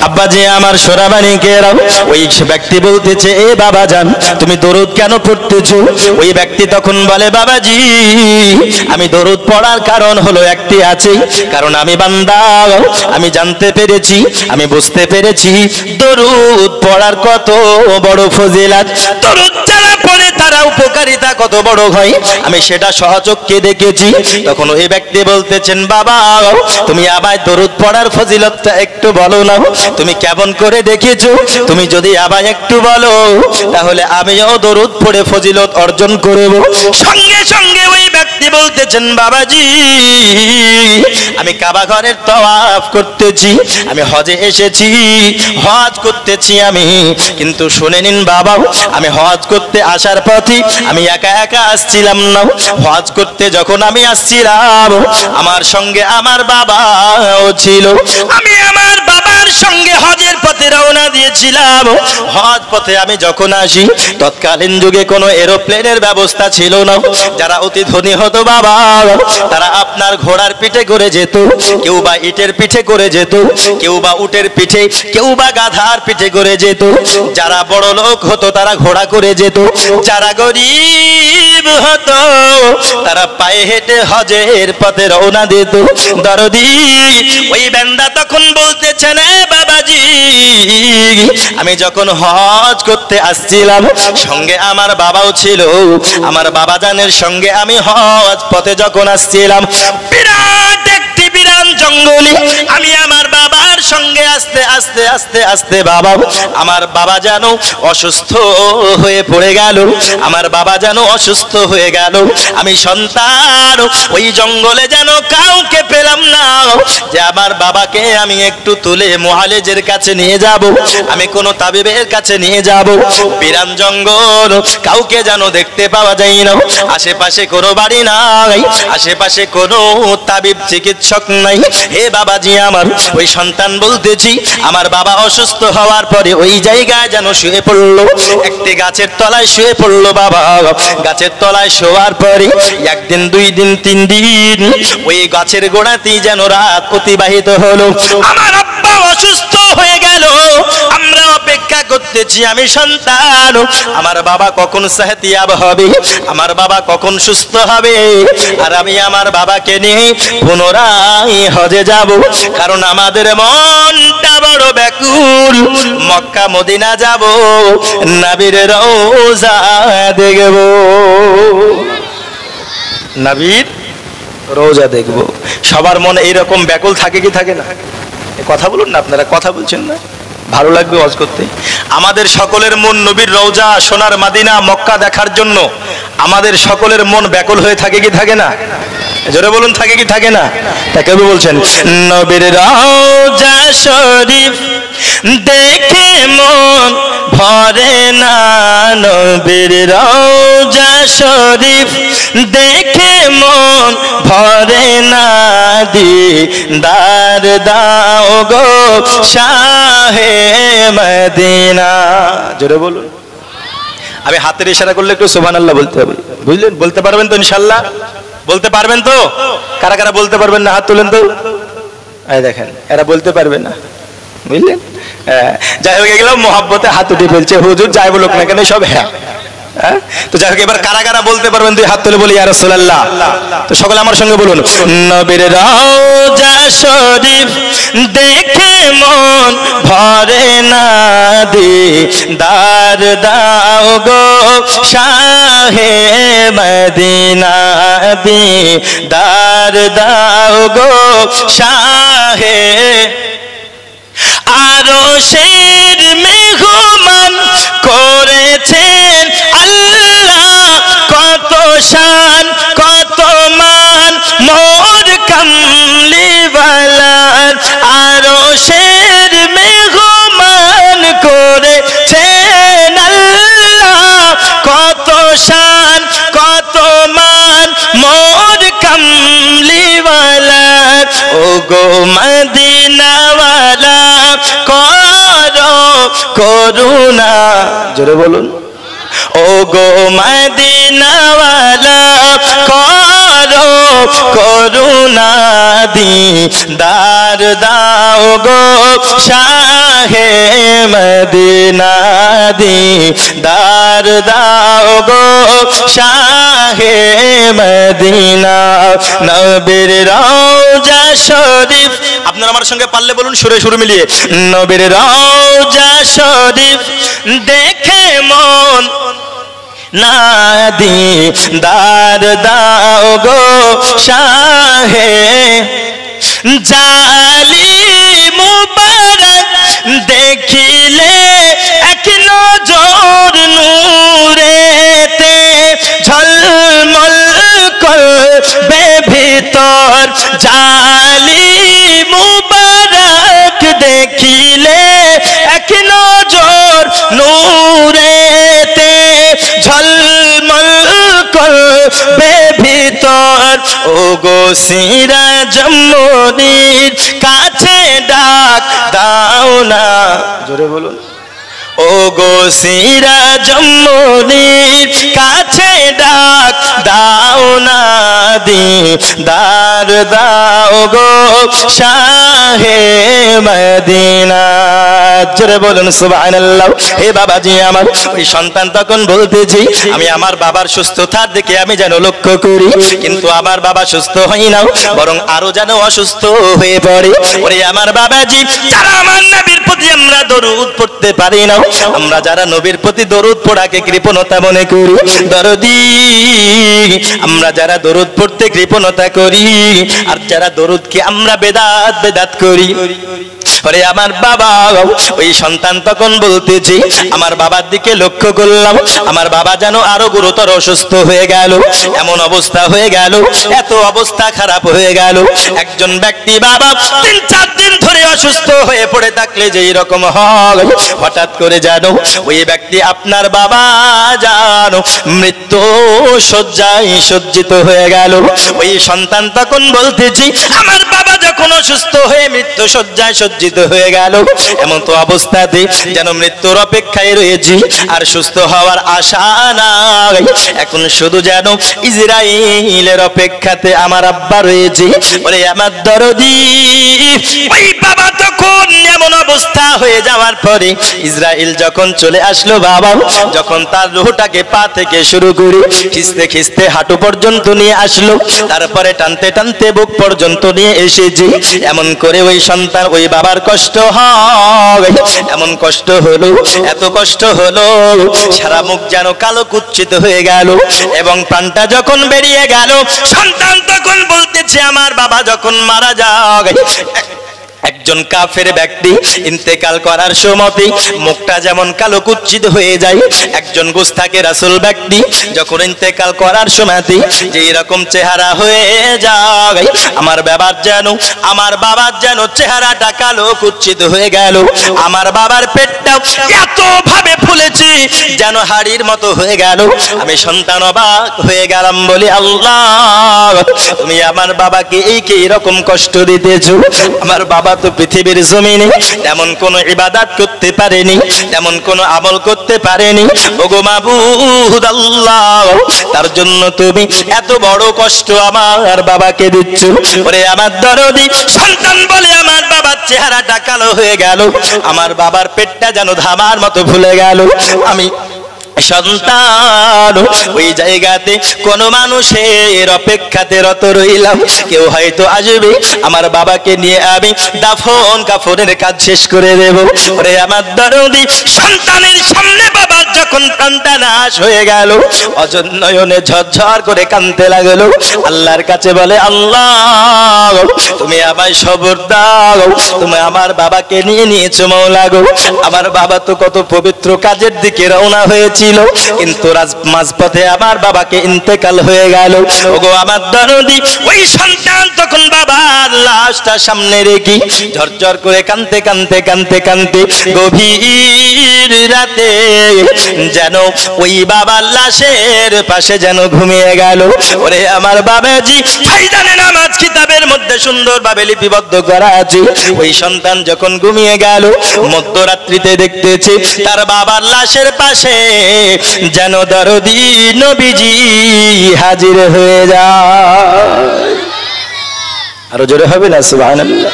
আব্বাজি আমার সোনামানিকেরাও, ওই ব্যক্তি বলতেছে, এ বাবা জান তুমি দরুদ কেন পড়তেছো? ওই ব্যক্তি তখন বলে, বাবাজি আমি দরুদ পড়ার কারণ হলো একটি আছে, কারণ আমি বান্দা, আমি জানতে পেরেছি, আমি বুঝতে পেরেছি দরুদ পড়ার কত বড় ফজিলত, দরুদ যারা পড়ে তারা উপকারিতা কত বড় হয়, আমি সেটা সহচক্ষে দেখেছি। তখন ওই ব্যক্তি বলতেছেন, বাবা তুমি আবার দরুদ পড়ার ফজিলতটা একটু বলো না, তুমি কেমন করে দেখেছো? তুমি যদি আবার একটু বলো তাহলে আমিও দরুদ পড়ে ফজিলত অর্জন করব। সঙ্গে সঙ্গে ওই ব্যক্তি বলতেছেন, বাবাজি আমি কাবা ঘরের তওয়াফ করতেছি, আমি হজে এসেছি, হজ করতেছি আমি, কিন্তু শুনে নিন বাবা, আমি হজ করতে আসার পথে আমি একা একা আসছিলাম না, হজ করতে যখন আমি আসছিলাম আমার সঙ্গে আমার বাবাও ছিল, আমি আমার বাবার সঙ্গে হজের পথে রওনা দিয়েছিলাম। হজ পথে আমি যখন আসি তৎকালীন যুগে কোনো এরোপ্লেনের ব্যবস্থা ছিল না, যারা অতি ধনী হতো বাবা তারা আপনার ঘোড়ার পিঠে করে যেত, কেউ বা ইটের পিঠে করে যেত, কেউ বা উটের পিঠে, কেউ বা গাধার পিঠে করে যেত, যারা বড় লোক হতো তারা ঘোড়া করে যেত, যারা গরিব হতো তারা পায়ে হেঁটে হজের পথে রওনা দিত। দরদি ওই বান্দা তখন বলতেছেন, বাবাজি আমি যখন হজ করতে আসছিলাম সঙ্গে আমার বাবাও ছিল, আমার বাবা জানের সঙ্গে আমি হজ পথে যখন আসছিলাম, বিরাট একটি বিরান জঙ্গলে আমি আমার বাবার সঙ্গে আস্তে আস্তে আস্তে আস্তে বাবা, আমার বাবা যেন অসুস্থ হয়ে পড়ে গেল, আমার বাবা যেন অসুস্থ হয়ে গেল, আমি সন্তান ওই জঙ্গলে যেন কাউকে পেলাম না যে আমার বাবাকে আমি একটু তুলে মুআলিজের কাছে নিয়ে যাব, আমি কোন তাবিবের কাছে নিয়ে যাব, বিরান জঙ্গল কাউকে যেন দেখতে পাওয়া যায় না, আশেপাশে কোনো বাড়ি নাই, আশেপাশে কোনো তাবিব চিকিৎসক নাই। হে বাবাজি আমার, ওই সন্তান বলতেছি আমার বাবা অসুস্থ হওয়ার পরে ওই জায়গায় যেন শুয়ে পড়লো, একটি গাছের তলায় শুয়ে পড়লো বাবা, গাছের তলায় শোয়ার পরে একদিন, দুই দিন, তিন দিন ওই গাছের গোড়াতেই যেন রাত অতিবাহিত হলো, আমার আব্বা অসুস্থ হয়ে গেল, আমরা অপেক্ষা করতেছি, আমি সন্তান আমার বাবা কখন সেহতিয়াব হবে, আমার বাবা কখন সুস্থ হবে, আর আমি আমার বাবাকে নিয়ে পুনরায় হজে যাব, কারণ আমাদের মনটা বড় ব্যাকুল, মক্কা মদিনা যাব, নবীর রওজা দেখব, নবীর রওজা দেখব। সবার মনে এইরকম ব্যাকুল থাকে কি থাকে না? কথা বলুন না, আপনারা কথা বলছেন না, ভালো লাগবে হজ করতে। আমাদের সকলের মন নবীর রওজা, সোনার মদিনা, মক্কা দেখার জন্য আমাদের সকলের মন ব্যাকুল হয়ে থাকে কি থাকে না? জোরে বলুন, থাকে কি থাকে না? তাই কবি বলছেন, নবীর রওজা শরীফ দেখে মন ভরে না, নবীর রওজা শরীফ দেখে মন ভরে না, দিদার দাও গো শাহে মদিনা। জোরে বলুন। আমি হাতের ইশারা করলে একটু সুবহানাল্লাহ বলতে হবে, বুঝলেন? বলতে পারবেন তো ইনশাআল্লাহ? বলতে পারবেন তো? কারা কারা বলতে পারবেন না হাত তুলেন তো। এই দেখেন এরা বলতে পারবে না, বুঝলেন? যাই হোক, এগুলো মহব্বতে হাত উঠে ফেলছে, হুজুর যাই বলুক না কেন সব হ্যাঁ। তো যাই হোক, এবার কারা কারা বলতে পারবেন দুই হাত তুলে বলি ইয়া রাসূলুল্লাহ। তো সকলে আমার সঙ্গে বলুন, নবীর রওজা শরীফ দেখে মন ভরে না, দিদার দাও গো শাহে মদিনা, দিদার দাও গো শাহে। আরশের মেহমান করেছেন আল্লাহ, কত শান কত মান মোর কামলিওয়ালার, আরশের মেহমান করেছেন আল্লাহ, কত শান কত মান মোর কামলিওয়ালার, ও গো মদিনাওয়ালা করো করুণা। জোরে বলুন, ও গো মদিনাওয়ালা করো করুণা, দিদার দাও গো শাহে শাহে মদিনা দিদার দাও গো শাহে মদিনা নবীর রওজা শরীফ আপনারা আমার সঙ্গে পারলে বলুন সুরে সুর মিলিয়ে নবীর রওজা শরীফ দেখে মন নাদি দার দাও গো শাহে জালি মুবারক দেখিলে এক নজর নূরেতে ঝলমল করবে ভিতর জালি মুবারক দেখিলে এক নজর নূরেতে ঝলমল করবে ভিতর ও গো সিরাজ মুনির কাছে ডাক দাও না জোরে বলুন ও গো সিরাজ মুনির কাছে ডাক দাও না দিদার দাও গো শাহে মদিনা জোরে বলুন সুবহানাল্লাহ হে বাবাজি আমার ওই সন্তান তখন বলতেছি আমি আমার বাবার সুস্থতার দিকে আমি যেন লক্ষ্য করি কিন্তু আমার বাবা সুস্থ হয় না বরং আরো যেন অসুস্থ হয়ে পড়ে ওরে আমার বাবাজি যারা আমার নবীর প্রতি আমরা দরুদ পড়তে পারি না আমরা যারা নবীর প্রতি দরুদ পড়াকে কৃপণতা মনে করি দরদি আমরা যারা দরুদ পড়তে কৃপণতা করি আর যারা দরুদকে আমরা বেদাত বেদাত করি ওরে আমার বাবা ওই সন্তান তখন বলতেছি আমার বাবার দিকে লক্ষ্য করলাম আমার বাবা যেন আরো গুরুতর অসুস্থ হয়ে গেল এমন অবস্থা হয়ে গেল এত অবস্থা খারাপ হয়ে গেল একজন ব্যক্তি বাবা 3-4 দিন ধরে অসুস্থ হয়ে পড়ে থাকলে যেই রকম হয় হঠাৎ করে জানো ওই ব্যক্তি আপনার বাবা জানো মৃত্যু শয্যায় সজ্জিত হয়ে গেল ওই সন্তান তখন বলতেছি আমার বাবা যখন অসুস্থ হয়ে মৃত্যু শয্যায় সজ্জিত হয়ে গেল এমন তো অবস্থাতে যেন মৃত্যুর অপেক্ষায় রয়েছি আর সুস্থ হওয়ার আশা নাই এখন শুধু যেন ইসরাইলের অপেক্ষাতে আমার আব্বা রয়েছে বলে আমার দরদি ওই বাবা তখন এমন অবস্থা হয়ে যাওয়ার পরে ইসরাইল যখন চলে আসলো বাবা যখন তার রূহটাকে পা থেকে শুরু করে খিস্তে খিস্তে হাঁটু পর্যন্ত নিয়ে আসলো তারপরে টানতে টানতে বুক পর্যন্ত নিয়ে এসেছি এমন করে ওই সন্তান ওই বাবার কষ্ট হয় এমন কষ্ট হলো এত কষ্ট হলো সারা মুখ যেন কালো কুচ্ছিত হয়ে গেল এবং প্রাণটা যখন বেরিয়ে গেল সন্তান তখন বলতেছে আমার বাবা যখন মারা যায় একজন কাফের ব্যক্তি ইন্তেকাল করার সময় মুখটা যেমন কালো কুচ্ছিত হয়ে যায় একজন গুস্তাখে রাসূল ব্যক্তি যখন ইন্তেকাল করার সময় যেই রকম চেহারা হয়ে যায় আমার বাবার যেন চেহারাটা কালো কুচ্ছিত হয়ে গেল আমার বাবার পেটটাও এত ভাবে ফুলেছে যেন হাড়ির মতো হয়ে গেল আমি সন্তান অবাক হয়ে গেলাম বলি আল্লাহ তুমি আমার বাবাকে এই রকম কষ্ট দিতেছো আমার বাবা তো পৃথিবীর জমিনে তেমন কোনো ইবাদত করতে পারেনি তেমন কোনো আমল করতে পারেনি ওগো মাবুদ আল্লাহ তার জন্য তুমি এত বড় কষ্ট আমার বাবাকে দিচ্ছ ওরে আমার দরদি সন্তান বলে আমার বাবার চেহারাটা কালো হয়ে গেল আমার বাবার পেটটা যেন ধামার মতো ফুলে গেল আমি সন্তান ওই জায়গাতে কোন মানুষের অপেক্ষাতে রত রইলাম কেউ হয়তো আসবে আমার বাবাকে নিয়ে আমি দাফন কাফনের কাজ শেষ করে দেব ওরে আমার দরদি সন্তানের সামনে বাবার যখন প্রাণটা নাশ হয়ে গেল অজন নয়নে ঝরঝর করে কাঁদতে লাগলো আল্লাহর কাছে বলে আল্লাহ তুমি আমায় সবর দাও তুমি আমার বাবাকে নিয়ে নিয়েছো মওলা গো আমার বাবা তো কত পবিত্র কাজের দিকে রওনা হয়েছিল কিন্তু মাঝপথে আমার বাবাকে ইন্তেকাল হয়ে গেল ওগো আমার দরদি ওই সন্তান তখন বাবার লাশটা সামনে রেখে ঝরঝর করে কাঁদতে কাঁদতে কাঁদতে কাঁদতে গভীর রাতে যেন ওই বাবার লাশের পাশে যেন ঘুমিয়ে গেল ওরে আমার বাবাজি ফাইদানে নামাজ কিতাবের মধ্যে সুন্দরভাবে লিপিবদ্ধ করা আছে ওই সন্তান যখন ঘুমিয়ে গেল মধ্যরাত্রিতে দেখতেছে তার বাবার লাশের পাশে যেন দরদি নবীজি হাজির হয়ে যায় আরো জোরে হবে না সুবহানাল্লাহ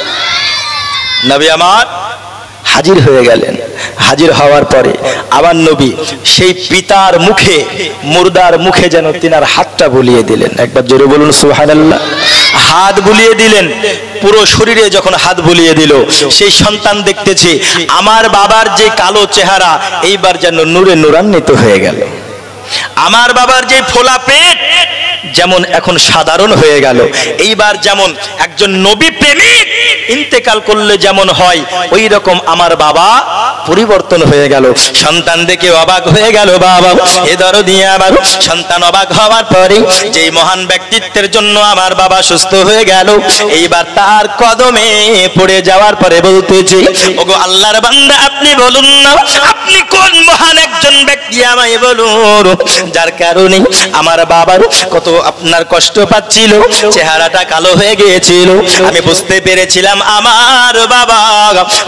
নবী আমার হাজির হয়ে গেলেন। হাজির হওয়ার পরে আবার নবী সেই পিতার মুখে, মুর্দার মুখে যেন তিনার হাতটা বুলিয়ে দিলেন। একবার জোরে বলুন সুবহানাল্লাহ। হাত বুলিয়ে দিলেন, পুরো শরীরে যখন হাত বুলিয়ে দিল, সেই সন্তান দেখতেছে আমার বাবার যে কালো চেহারা এইবার যেন নূরে নূরান্বিত হয়ে গেল। আমার বাবার যে ফোলা পেট যেমন এখন সাধারণ হয়ে গেল। এইবার যেমন একজন নবী প্রেমিক ইন্তেকাল করলে যেমন হয়, ওই রকম আমার বাবা পরিবর্তন হয়ে গেল। সন্তান দেখে অবাক হয়ে গেল। বাবা এ দরদি আবার সন্তান অবাক হওয়ার পরে যেই মহান ব্যক্তিত্বের জন্য আমার বাবা সুস্থ হয়ে গেল, এইবার তার কদমে পড়ে যাওয়ার পরে বলতেছে, ওগো আল্লাহর বান্দা আপনি বলুন না, আপনি কোন মহান একজন ব্যক্তি আমায় বলুন, যার কারণে আমার বাবার কত আপনার কষ্ট পাচ্ছিল, চেহারাটা কালো হয়ে গিয়েছিল। আমি বুঝতে পেরেছিলাম আমার বাবা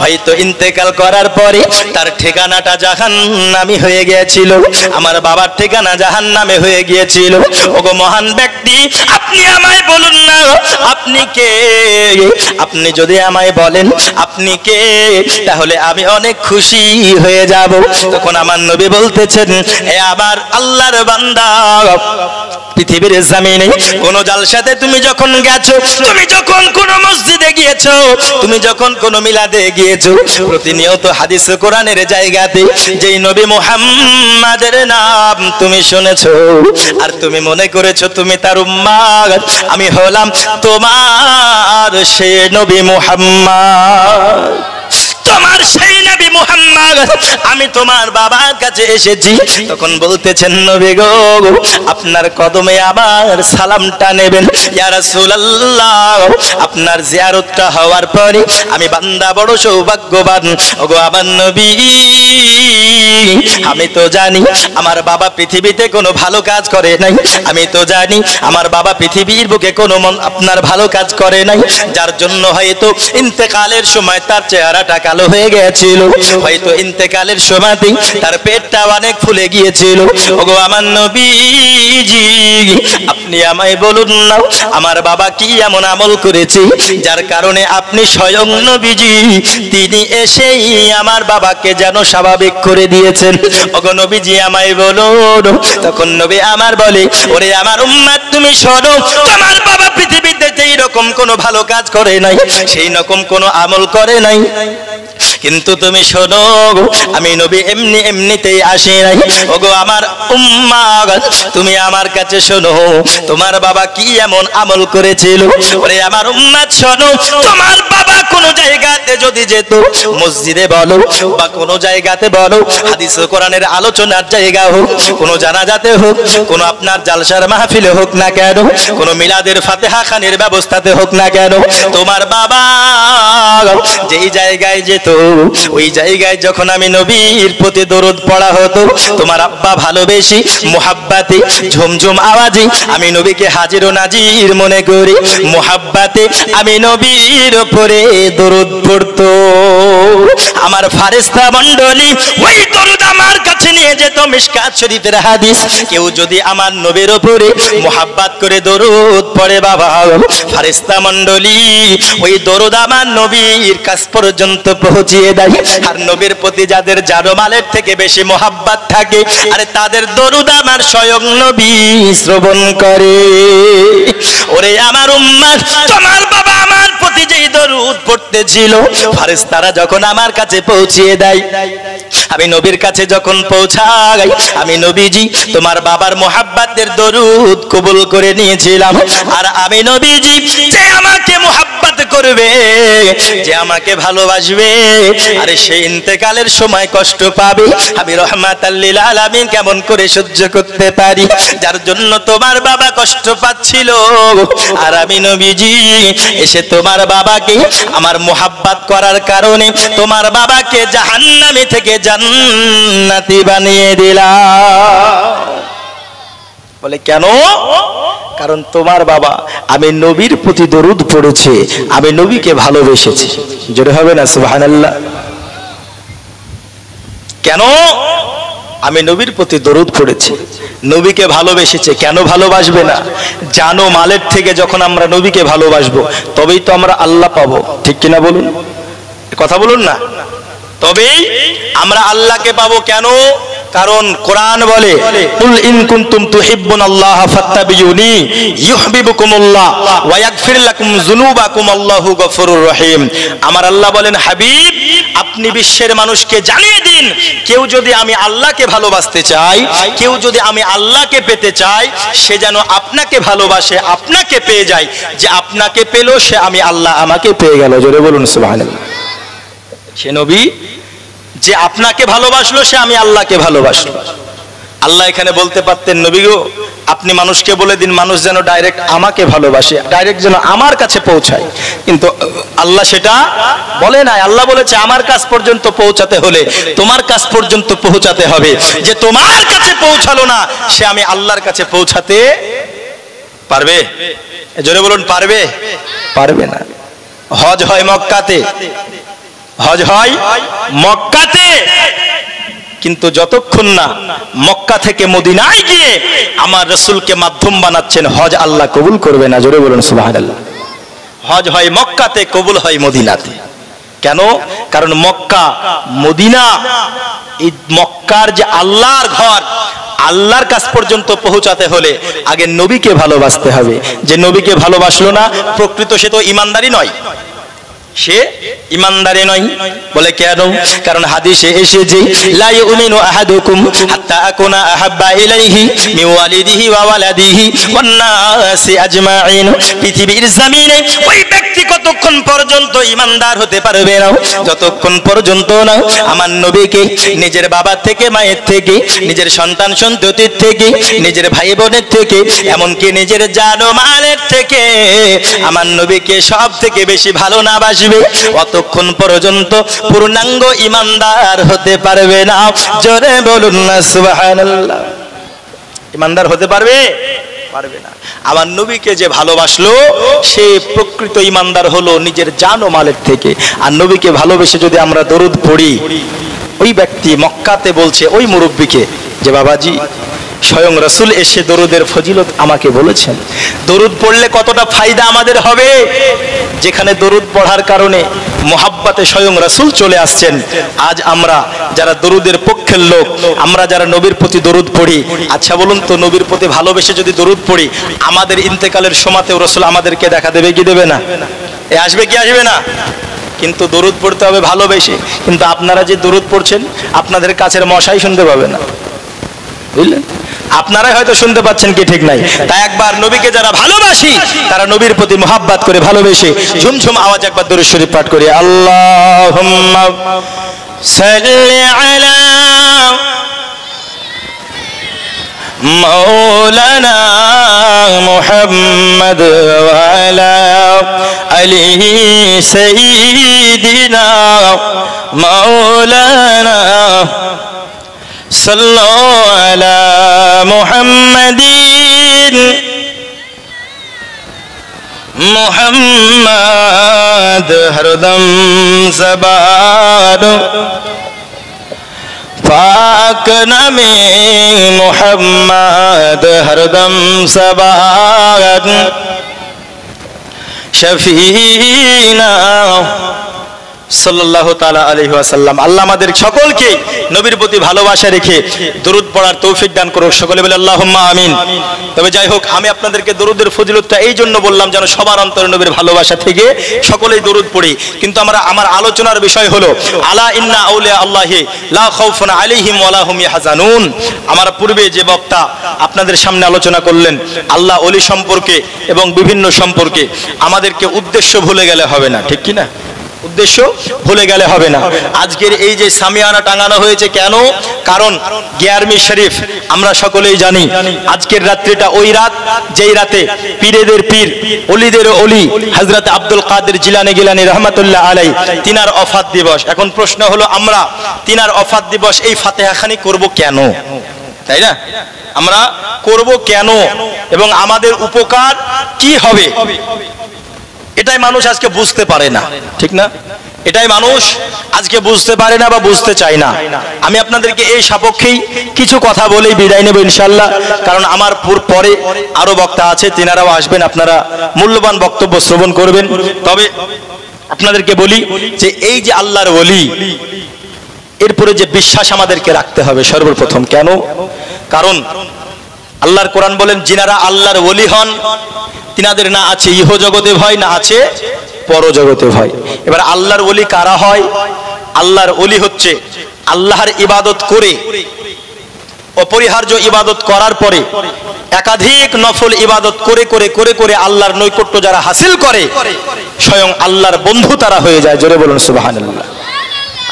হয়তো ইন্তেকাল করার পরে তার ঠিকানাটা জাহান্নামী হয়ে গিয়েছিল, আমার বাবার ঠিকানা জাহান্নামে হয়ে গিয়েছিল। ওগো মহান ব্যক্তি আপনি আমায় বলুন না, আপনি কে? আপনি যদি আমায় বলেন আপনি কে, তাহলে আমি অনেক খুশি হয়ে যাব। তখন আমার নবী বলতেছেন, এ আবার আল্লাহর বান্দা, পৃথিবীর জমিনে কোন জালসাতে তুমি যখন গেছো, তুমি যখন কোন মসজিদে গিয়েছো, তুমি যখন কোন মিলাদে গিয়েছো, প্রতিনিয়ত হাদিস কোরআনের জায়গাতে যেই নবী মুহাম্মাদের নাম তুমি শুনেছো আর তুমি মনে করেছো তুমি তার উম্মত, আমি হলাম তোমার সেই নবী মুহাম্মদ, তোমার সেই নবী মুহাম্মদ, আমি তোমার বাবার কাছে এসেছি। তখন বলতেছেন, নবী গো আপনার কদমে আবার সালামটা নেবেন। ইয়া রাসূলুল্লাহ আপনার জিয়ারতটা হওয়ার পরে আমি বান্দা বড় সৌভাগ্যবান। ওগো আমার নবী আমি তো জানি আমার বাবা পৃথিবীতে কোনো ভালো কাজ করে নাই, আমি তো জানি আমার বাবা পৃথিবীর বুকে কোনো আপনার ভালো কাজ করে নাই, যার জন্য হয়তো ইন্তেকালের সময় তার চেহারাটা কালো হয়ে গিয়েছিল, হয়তো ইন্তেকালের সময়তেই তার পেটটা অনেক ফুলে গিয়েছিল। ওগো আমার নবীজি আপনি আমায় বলুন না আমার বাবা কি এমন আমল করেছে যার কারণে আপনি স্বয়ং নবীজি তিনি এসেই আমার বাবাকে যেন স্বাভাবিক করে দিয়েছেন। ওগো নবীজি আমায় বলুন। তখন নবী আমার বলে, ওরে আমার উম্মত তুমি শোনো, তোমার বাবা পৃথিবীতে যেই রকম কোনো ভালো কাজ করে নাই, সেই রকম কোনো আমল করে নাই, কিন্তু তুমি শোনো আমি নবী এমনি এমনিতেই আসি নাই। ওগো আমার উম্মাত তুমি আমার কাছে শোনো, তোমার বাবা কি এমন আমল করেছিল। ওরে আমার উম্মাত শোনো, তোমার বাবা কোন জায়গাতে যদি যেত, মসজিদে বলো বা কোন জায়গাতে বলো, হাদিস ও কোরআনের আলোচনার জায়গা হোক, কোন জানাজাতে হোক, কোন আপনার জালসার মাহফিলে হোক না কেন, কোন মিলাদের ফাতিহা খানের ব্যবস্থাতে হোক না কেন, তোমার বাবা যেই জায়গায় যেত ওই জায়গায় যখন আমি নবীর প্রতি দরুদ পড়া হতো, তোমার আব্বা ভালোবেসে মুহাব্বাতে ঝুমঝুম আওয়াজে আমি নবীকে হাজির ও নাজির মনে করি, মুহাব্বাতে আমি নবীর উপরে দরুদ পড়তো। আমার ফারেস্তা মণ্ডলী ওই দরুদ আমার কাছে নিয়ে যেত। মিশকাত শরীফের হাদিস, কেউ যদি আমার নবীর উপরে মুহাব্বাত করে দরুদ পড়ে বাবা, ফারেস্তা মণ্ডলী ওই দরুদ আমার নবীর কাছ পর্যন্ত পৌঁছিয়ে দেয়। আর নবীর প্রতি যাদের জানমালের থেকে বেশি মুহাব্বত থাকে, আরে তাদের দরুদ আমার স্বয়ং নবী শ্রবণ করে। ওরে আমার উম্মত, তোমার বাবা আমার প্রতি যেই দরুদ পড়তেছিল, ফেরেশতারা যখন আমার কাছে পৌঁছিয়ে দেয়, আমি নবীর কাছে যখন পৌঁছাই, আমি নবীজি তোমার বাবার মুহাব্বতের দরুদ কবুল করে নিয়েছিলাম। আর আমি নবীজি যে আমাকে মুহাব্বত করবে, যে আমাকে ভালোবাসবে, আরে সেই ইন্তেকালের সময় কষ্ট পাবে, আমি রহমাতাল লিল আলামিন কেমন করে সহ্য করতে পারি, যার জন্য তোমার বাবা কষ্ট পাচ্ছিল। আর আমি নবীজি এসে তোমার বাবাকে আমার মুহাব্বত করার কারণে তোমার বাবাকে জাহান্নামী থেকে জান্নাতি বানিয়ে দিলাম। বলে কেন? কারণ তোমার বাবা আমি নবীর প্রতি দরুদ পড়েছে, আমি নবীকে ভালোবেসেছি। জোরে হবে না সুবহানাল্লাহ? কেন? আমি নবীর প্রতি দরুদ পড়েছি, নবীকে ভালোবেসেছে। কেন ভালোবাসবে না? জানো মালের থেকে যখন আমরা নবীকে ভালোবাসবো তবেই তো আমরা আল্লাহ পাবো। ঠিক কিনা বলুন? কথা বলুন না। তবেই আমরা আল্লাহকে পাবো। কেন? কারণ কোরআন বলে কুল ইন কুনতুম তুহিব্বুনাল্লাহ ফাত্তাবিউনি ইউহিব্বুকুমুল্লাহ ওয়া ইয়াগফির লাকুম যুনুবাকুম আল্লাহু গফুরুর রহিম। আমার আল্লাহ বলেন, হাবিব আপনি বিশ্বের মানুষকে জানিয়ে দিন, কেউ যদি আমি আল্লাহকে ভালোবাসতে চাই, কেউ যদি আমি আল্লাহকে পেতে চাই, সে যেন আপনাকে ভালোবাসে, আপনাকে পেয়ে যায়। যে আপনাকে পেল সে আমি আল্লাহ আমাকে পেয়ে গেল। জোরে বলুন সুবহানাল্লাহ। সে নবী যে আপনাকে ভালোবাসলো সে আমি আল্লাহকে ভালোবাসলো। আল্লাহ এখানে বলতে পারতেন, নবী গো আপনি মানুষকে বলে দিন মানুষ যেন ডাইরেক্ট আমাকে ভালোবাসে, ডাইরেক্ট যেন আমার কাছে পৌঁছায়, কিন্তু আল্লাহ সেটা বলে নাই। আল্লাহ বলেছে আমার কাছ পর্যন্ত পৌঁছাতে হলে তোমার কাছ পর্যন্ত পৌঁছাতে হবে। যে তোমার কাছে পৌঁছালো না সে আমি আল্লাহর কাছে পৌঁছাতে পারবে? জোরে বলুন, পারবে? পারবে না। হজ হয় মক্কাতে, হজ হয় মক্কাতে, কিন্তু যতক্ষণ না মক্কা থেকে মদিনায় গিয়ে আমার রাসূলকে মাধ্যম বানাচ্ছেন, হজ আল্লাহ কবুল করবে না। জোরে বলুন সুবহানাল্লাহ। হজ হয় মক্কাতে, কবুল হয় মদিনাতে। কেন? কারণ মক্কা মদিনা, এই মক্কার যে আল্লাহর ঘর, আল্লাহর কাছ পর্যন্ত পৌঁছাতে হলে আগে নবীকে ভালোবাসতে হবে। যে নবীকে ভালোবাসলো না প্রকৃত সে তো ঈমানদারই নয়, সে ঈমানদারই নয়। বলে কেন? কারণ হাদিসে এসেছে লা ইউমিনু আহাদুকুম হাত্তা আকুনা আহাব্বা ইলাইহি মিন ওয়ালিদিহি ওয়া ওয়ালাদিহি ওয়ান নাসি আজমাইন। পৃথিবীর জমিনে ওই ব্যক্তি কতক্ষণ পর্যন্ত ঈমানদার হতে পারবে না যতক্ষণ পর্যন্ত না আমার নবীকে নিজের বাবা থেকে, মায়ের থেকে, নিজের সন্তান সন্ততির থেকে, নিজের ভাই বোনের থেকে, এমনকি নিজের জান ও মালের থেকে আমার নবীকে সব থেকে বেশি ভালো না বাসবে, অতক্ষণ পর্যন্ত পূর্ণাঙ্গ ঈমানদার হতে পারবে না। জোরে বলুন না সুবহানাল্লাহ। ঈমানদার হতে পারবে? পারবে না। আমার নবীকে যে ভালোবাসলো সে প্রকৃত ঈমানদার হলো নিজের জান ও মালের থেকে। আর নবীকে ভালোবেসে যদি আমরা দরুদ পড়ি, ওই ব্যক্তি মক্কাতে বলছে ওই মুরব্বীকে যে বাবাজি স্বয়ং রাসূল এসে দরুদের ফজিলত আমাকে বলেছেন, দরুদ পড়লে কতটা ফায়দা আমাদের হবে। যেখানে দরুদ পড়ার কারণে মোহাব্বতে স্বয়ং রাসূল চলে আসছেন। আজ আমরা যারা দরুদের পক্ষের লোক, আমরা যারা নবীর প্রতি দরুদ পড়ি, আচ্ছা বলুন তো নবীর প্রতি ভালোবেসে যদি দরুদ পড়ি, আমাদের ইন্তেকালের সময়তেও রাসূল আমাদেরকে দেখা দেবে কি দেবে না? এ আসবে কি আসবে না? কিন্তু দরুদ পড়তে হবে ভালোবেসে। কিন্তু আপনারা যে দরুদ পড়ছেন আপনাদের কাছের মশাই শুনতে পাবে না, বুঝলেন? আপনারাই হয়তো শুনতে পাচ্ছেন কি ঠিক নাই। তাই একবার নবীকে যারা ভালোবাসি তারা নবীর প্রতি মোহাব্বত করে ভালোবেসে ঝুমঝুম আওয়াজ একবার দরুদ শরীফ পাঠ করি। আল্লাহুম্মা সাল্লি আলা মাওলানা মুহাম্মদ ওয়া আলা আলি সাইয়্যিদিনা মাওলানা सल्लो अला मुहम्मदीन मुहम्मद हरदम ज़बान पाक नमे मुहम्मद हरदम ज़बान शफीना সাল্লাল্লাহু তাআলা আলাইহি ওয়াসাল্লাম। আল্লাহ আমাদের সকলকে নবীর প্রতি ভালোবাসা রেখে দরুদ পড়ার তৌফিক দান করুক। সকলে বলে আল্লাহুম্মা আমিন। তবে যাই হোক, আমি আপনাদেরকে দরুদের ফজিলতটা এই জন্য বললাম যেন সবার অন্তরে নবীর ভালোবাসা থেকে সকলেই দরুদ পড়ি। কিন্তু আমার আলোচনার বিষয় হলো আলা ইন্না আউলিয়া আল্লাহি লা খাউফুন আলাইহিম ওয়া লা হুম ইয়াহজানুন। আমার পূর্বে যে বক্তা আপনাদের সামনে আলোচনা করলেন আল্লাহ ওলি সম্পর্কে এবং বিভিন্ন সম্পর্কে, আমাদেরকে উদ্দেশ্য ভুলে গেলে হবে না, ঠিক কি না? উদ্দেশ্য ভুলে গেলে হবে না। আজকের এই যে সামিয়ানা টাঙানো হয়েছে কেন? কারণ 11মি শরীফ আমরা সকলেই জানি আজকের রাত্রিটা ওই রাত যেই রাতে পীরেদের পীর, ওলিদের ওলি হযরত আব্দুল কাদের জিলানী গিলানী রহমাতুল্লাহ আলাইহি তিনার ওফাত দিবস। এখন প্রশ্ন হলো আমরা তিনার ওফাত দিবস এই ফাতিহাখানি করব কেন? তাই না? আমরা করব কেন এবং আমাদের উপকার কি হবে? এটাই মানুষ আজকে বুঝতে পারে না, ঠিক না? এটাই মানুষ আজকে বুঝতে পারে না বা বুঝতে চায় না। আমি আপনাদেরকে এই সাপেক্ষেই কিছু কথা বলেই বিদায় নেব ইনশাআল্লাহ। কারণ আমার পরে আরো বক্তা আছে, তিনারাও আসবেন, আপনারা মূল্যবান বক্তব্য শ্রবণ করবেন। তবে আপনাদেরকে বলি যে এই যে আল্লাহর ওলি, এরপরে যে বিশ্বাস আমাদেরকে রাখতে হবে সর্বপ্রথম, কেন? কারণ আল্লাহর কোরআন বলেন যিনারা আল্লাহর ওলি হন তিনাদের না আছে ইহ জগতে ভয়, না আছে পরজগতে ভয়। এবার আল্লাহর ওলি কারা হয়? আল্লাহর ওলি হচ্ছে আল্লাহর ইবাদত করে, অপরিহার্য ইবাদত করার পরে একাধিক নফল ইবাদত করে করে করে করে আল্লাহর নৈকট্য যারা হাসিল করে স্বয়ং আল্লাহর বন্ধু তারা হয়ে যায়। জোরে বলুন সুবহানাল্লাহ।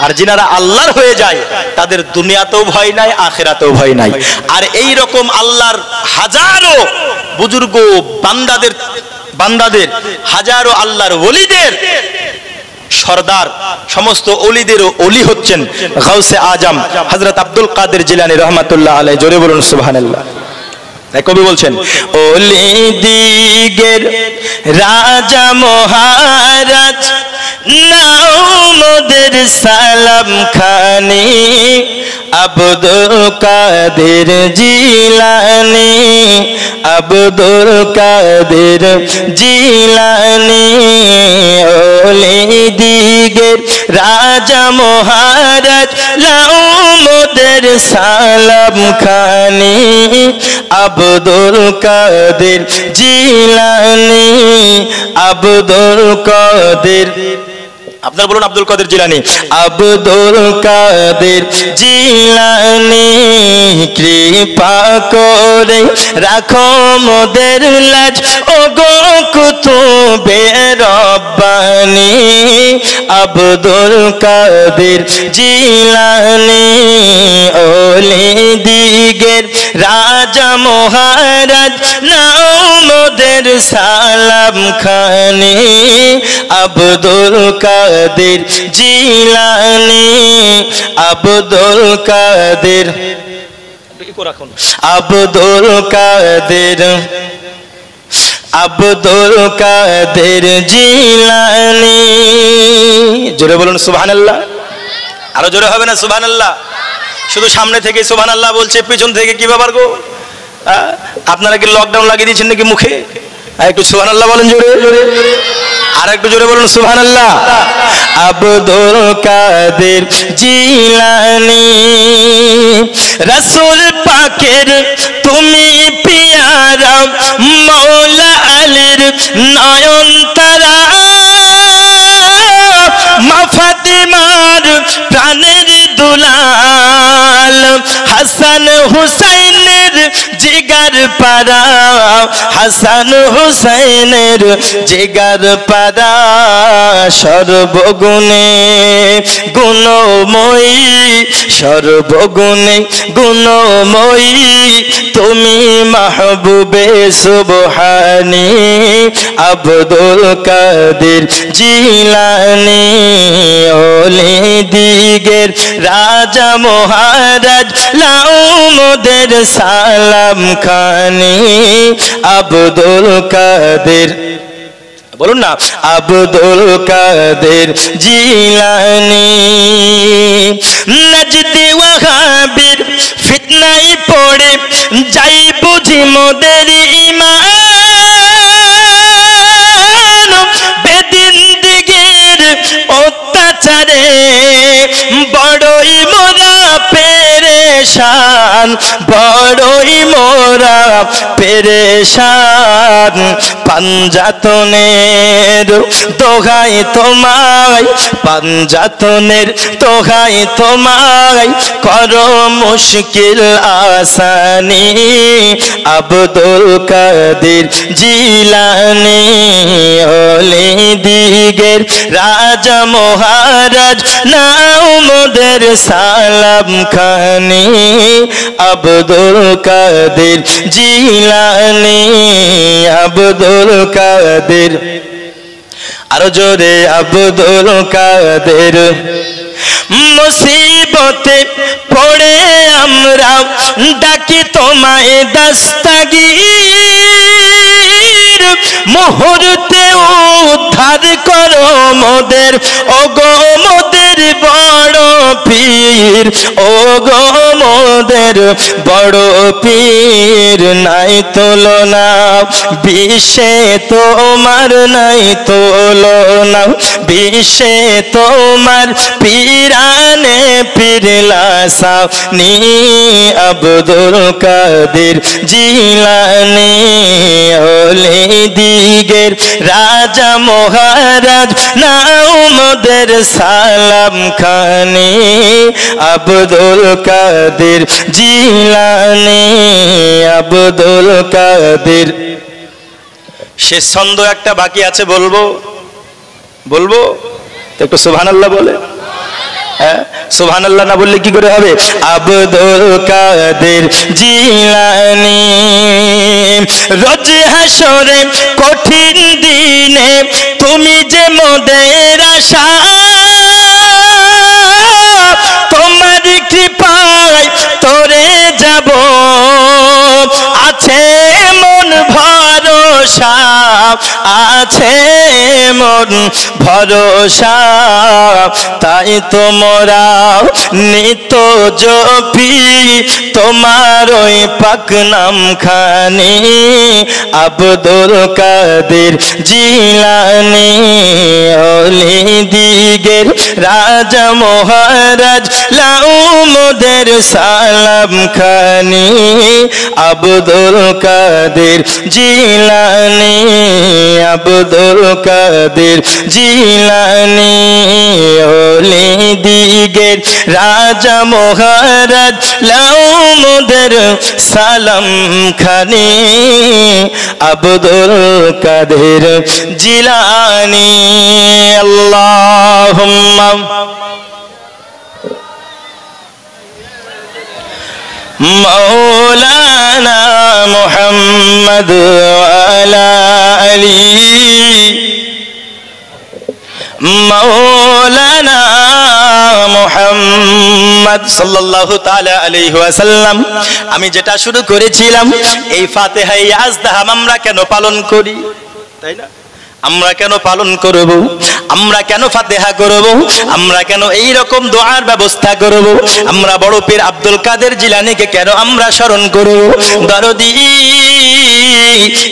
আর যিনারা আল্লাহর হয়ে যায় তাদের দুনিয়াতেও ভয় নাই, আখিরাতেও ভয় নাই। আর এই রকম আল্লাহর হাজারো বুজুর্গ বান্দাদের হাজারো আল্লাহর ওলিদের সরদার, সমস্ত ওলিদেরও ওলি হচ্ছেন গাউসে আজম হযরত আব্দুল কাদের জিলানী রহমাতুল্লাহ আলাইহি। জোরে বলুন সুবহানাল্লাহ। তাই কবি বলছেন ওলি দিগের রাজা মহারাজ নাও মোদের সালাম খানি, আব্দুল কাদের জিলানী, আব্দুল কাদের জিলানী। ওলি দিগের রাজা মহারাজ নাও মোদের সালাম খানি, আব্দুল কাদের জিলানী, আব্দুল কাদের। আপনারা বলুন আব্দুল কাদের জিলানী। আব্দুল কাদের জিলানী কৃপা করে রাখো মোদের লাজ, ও গো কুতুবে রব্বানী। আব্দুল কাদের জিলানী ওলি দিগের রাজা মহারাজ নাও মোদের সালাম খানি, আব্দুল কাদের জিলানী, আব্দুল কাদের, আব্দুল কাদের, আব্দুল কাদের জিলানী। জোরে বলুন সুবহানাল্লাহ। আরো জোরে হবে না সুবহানাল্লাহ? শুধু সামনে থেকে সুবহানাল্লাহ বলছে, পিছন থেকে কি ব্যাপার গো? আপনারা কি লকডাউন লাগিয়ে দিয়েছেন নাকি মুখে? একটু সুবহানাল্লাহ বলেন জোরে জোরে, আর একটু জোরে বলুন সুবহানাল্লাহ। আব্দুল কাদের জিলানী রাসূল পাকের তুমি পিয়ারা, মাওলা আলীর নয়ন তারা, মা ফাতেমার প্রাণের দুলাল, হাসান হুসাইনের জিগার পারা, হাসান হুসাইনের জিগার পারা। সর্বগুণে গুণময়ী, সর্বগুণে গুণময়ী তুমি মাহবুবে সুবহানী, আব্দুল কাদের জিলানী ওলি দিগের রাজা মহারাজ লাও মোদের সালাম খানি, আব্দুল কাদের। বলুন না আব্দুল কাদের জিলানী। নজদি ওয়াহাবির ফিতনায় পড়ে যাই বুঝি মোদের ঈমান, বেদিন দিগের অত্যাচারে বড়ই মোরা পেরেশান, বড়ই মোরা পেরেশান। পাঞ্জাতনের দোহাই তোমায়, পাঞ্জাতনের দোহাই তোমায় করো মুশকিল আসানি, আব্দুল কাদের জিলানী ওলি দিগের রাজা মহারাজ নাও মোদের সালাম খানি, আব্দুল কাদের জিলানী, আব্দুল কাদের। আরো জোরে আব্দুল কাদের। মুসিবতে পড়ে আমরা ডাকি তোমায় দস্তগীর, মুহূর্তে উদ্ধার করো মোদের, ওগো মোদের বড় পীর, ও গো মোদের বড় পীর, নাই তুলনা বিশ্বে তোমার, নাই তুলনা বিশ্বে তোমার, পীরানে পীরলাসানি আব্দুল কাদের জিলানি, ওলি দিগের রাজা মহারাজ, নাও মোদের সালাম খানি আব্দুল কাদের জিলানি, আব্দুল কাদের। শেষ ছন্দ একটা বাকি আছে, বলবো বলবো একটু সুবহানাল্লাহ বলে। হ্যাঁ, সুবহানাল্লাহ না বললে কি করে হবে? আব্দুল কাদের জিলানি, রোজ হাসরে কঠিন দিনে তুমি যে মোদের আশা, তোমার কৃপায় তোরে যাব, আছে মন ভরসা, আছে মন ভরসা, তাই তোমরা নিত জপি তোমার ওই পাক নাম খানি আব্দুল কাদের জিলানি, ওলি দিগের রাজা মহারাজ, লাউ মোদের সালাম খানি আব্দুল কাদের জিলানি, আব্দুল কাদের জিলানি, ওলি দিগের রাজা মহারাজ, লাউ মোদের সালাম খানি আব্দুল কাদের জিলানি। আল্লাহুম্মা মাওলানা মুহাম্মদ ওয়া আলা আলি মাওলানা মুহাম্মদ সাল্লাল্লাহু তাআলা আলাইহি ওয়াসাল্লাম। আমি যেটা শুরু করেছিলাম, এই ফাতিহা ইয়াজদাহাম আমরা কেন পালন করি, তাই না? আমরা কেন পালন করব? আমরা কেন ফাতিহা করব? আমরা কেন এই রকম দোয়ার ব্যবস্থা করব? আমরা বড় পীর আব্দুল কাদের জিলানীকে কেন আমরা স্মরণ করব? দরদি,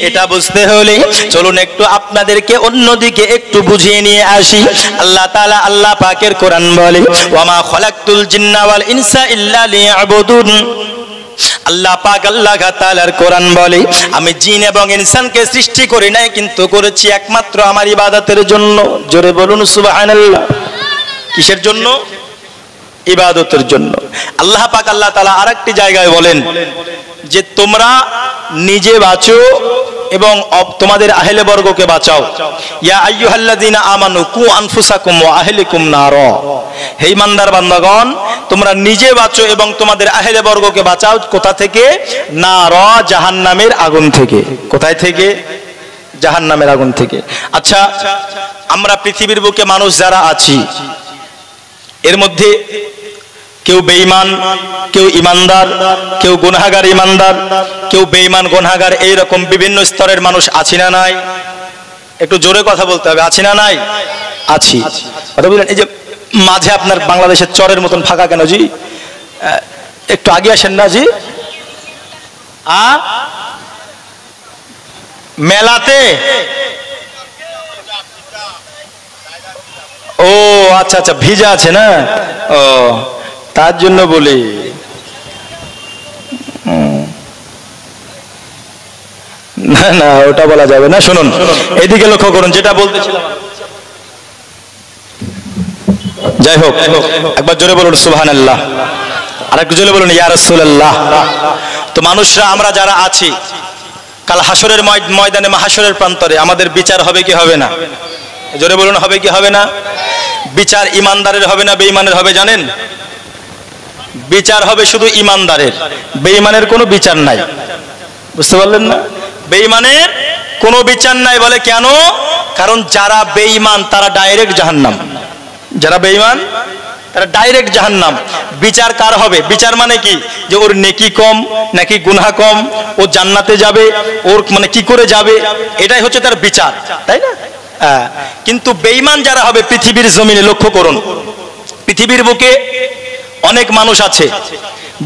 এটা বুঝতে হলে চলুন একটু আপনাদেরকে অন্যদিকে একটু বুঝিয়ে নিয়ে আসি। আল্লাহ তাআলা, আল্লাহ পাকের কোরআন বলে, ওয়ামা খলাকতুল জিন্না ওয়াল ইনসা ইল্লা লিয়াবুদুন। আল্লাহ পাক আল্লাহ তাআলার কোরআন বলে, আমি জিন এবং ইনসানকে সৃষ্টি করি নাই, কিন্তু করেছি একমাত্র আমার ইবাদতের জন্য। জোরে বলুন সুবহানাল্লাহ। কিসের জন্য? ইবাদতের জন্য। আল্লাহ পাক আল্লাহ তাআলা আরেকটি জায়গায় বলেন যে তোমরা নিজে বাঁচো এবং তোমাদের আহলে বর্গকে বাঁচাও। ইয়া আইয়ুহাল্লাযীনা আমানু কু আনফুসাকুম ওয়া আহলিকুম নারা। হে ইমানদার বান্দাগণ, তোমরা নিজে বাঁচো এবং তোমাদের আহলে বর্গকে বাঁচাও। কোথা থেকে? নারা, জাহান্নামের আগুন থেকে। কোথায় থেকে? জাহান্নামের আগুন থেকে। আচ্ছা, আমরা পৃথিবীর বুকে মানুষ যারা আছি, এর মধ্যে কেউ বেঈমান, কেউ ইমানদার, কেউ গুনাহগার ইমানদার, কেউ বেঈমান গুনাহগার, এইরকম বিভিন্ন স্তরের মানুষ আছি না নাই? একটু জোরে কথা বলতে হবে, আছি না নাই? আছি। কথা বললেন, এই যে মাঝে আপনার বাংলাদেশের চরের মতন ফাঁকা কেন জি? একটু আগে আসেন না জি। মেলাতে? ও আচ্ছা আচ্ছা, ভিজা আছে না, ও তার জন্য বলি। না না, ওটা বলা যাবে না। শুনুন, এদিকে লক্ষ্য করুন, যেটা বলতেছিলাম। যাই হোক, একবার জোরে বলুন সুবহানাল্লাহ, আর একটু জোরে বলুন ইয়া রাসূলুল্লাহ। তো মানুষরা আমরা যারা আছি, কাল হাসরের ময়দানে, মাহাশরের প্রান্তরে আমাদের বিচার হবে কি হবে না? জোরে বলুন, হবে কি হবে না? বিচার ইমানদারের হবে না বেঈমানের হবে জানেন? বিচার হবে শুধু ইমানদারের, বেঈমানের কোনো বিচার নাই। বুঝতে পারলেন না? বেঈমানের কোনো বিচার নাই। বলে কেন? কারণ যারা বেঈমান তারা ডাইরেক্ট জাহান্নাম। যারা বেঈমান তারা ডাইরেক্ট জাহান্নাম। বিচার কার হবে? বিচার মানে কি? যে ওর নেকি কম নাকি গুনাহ কম, ও জান্নাতে যাবে, ওর মানে কি করে যাবে, এটাই হচ্ছে তার বিচার, তাই না? কিন্তু বেঈমান যারা হবে পৃথিবীর জমিনে, লক্ষ্য করুন, পৃথিবীর বুকে অনেক মানুষ আছে,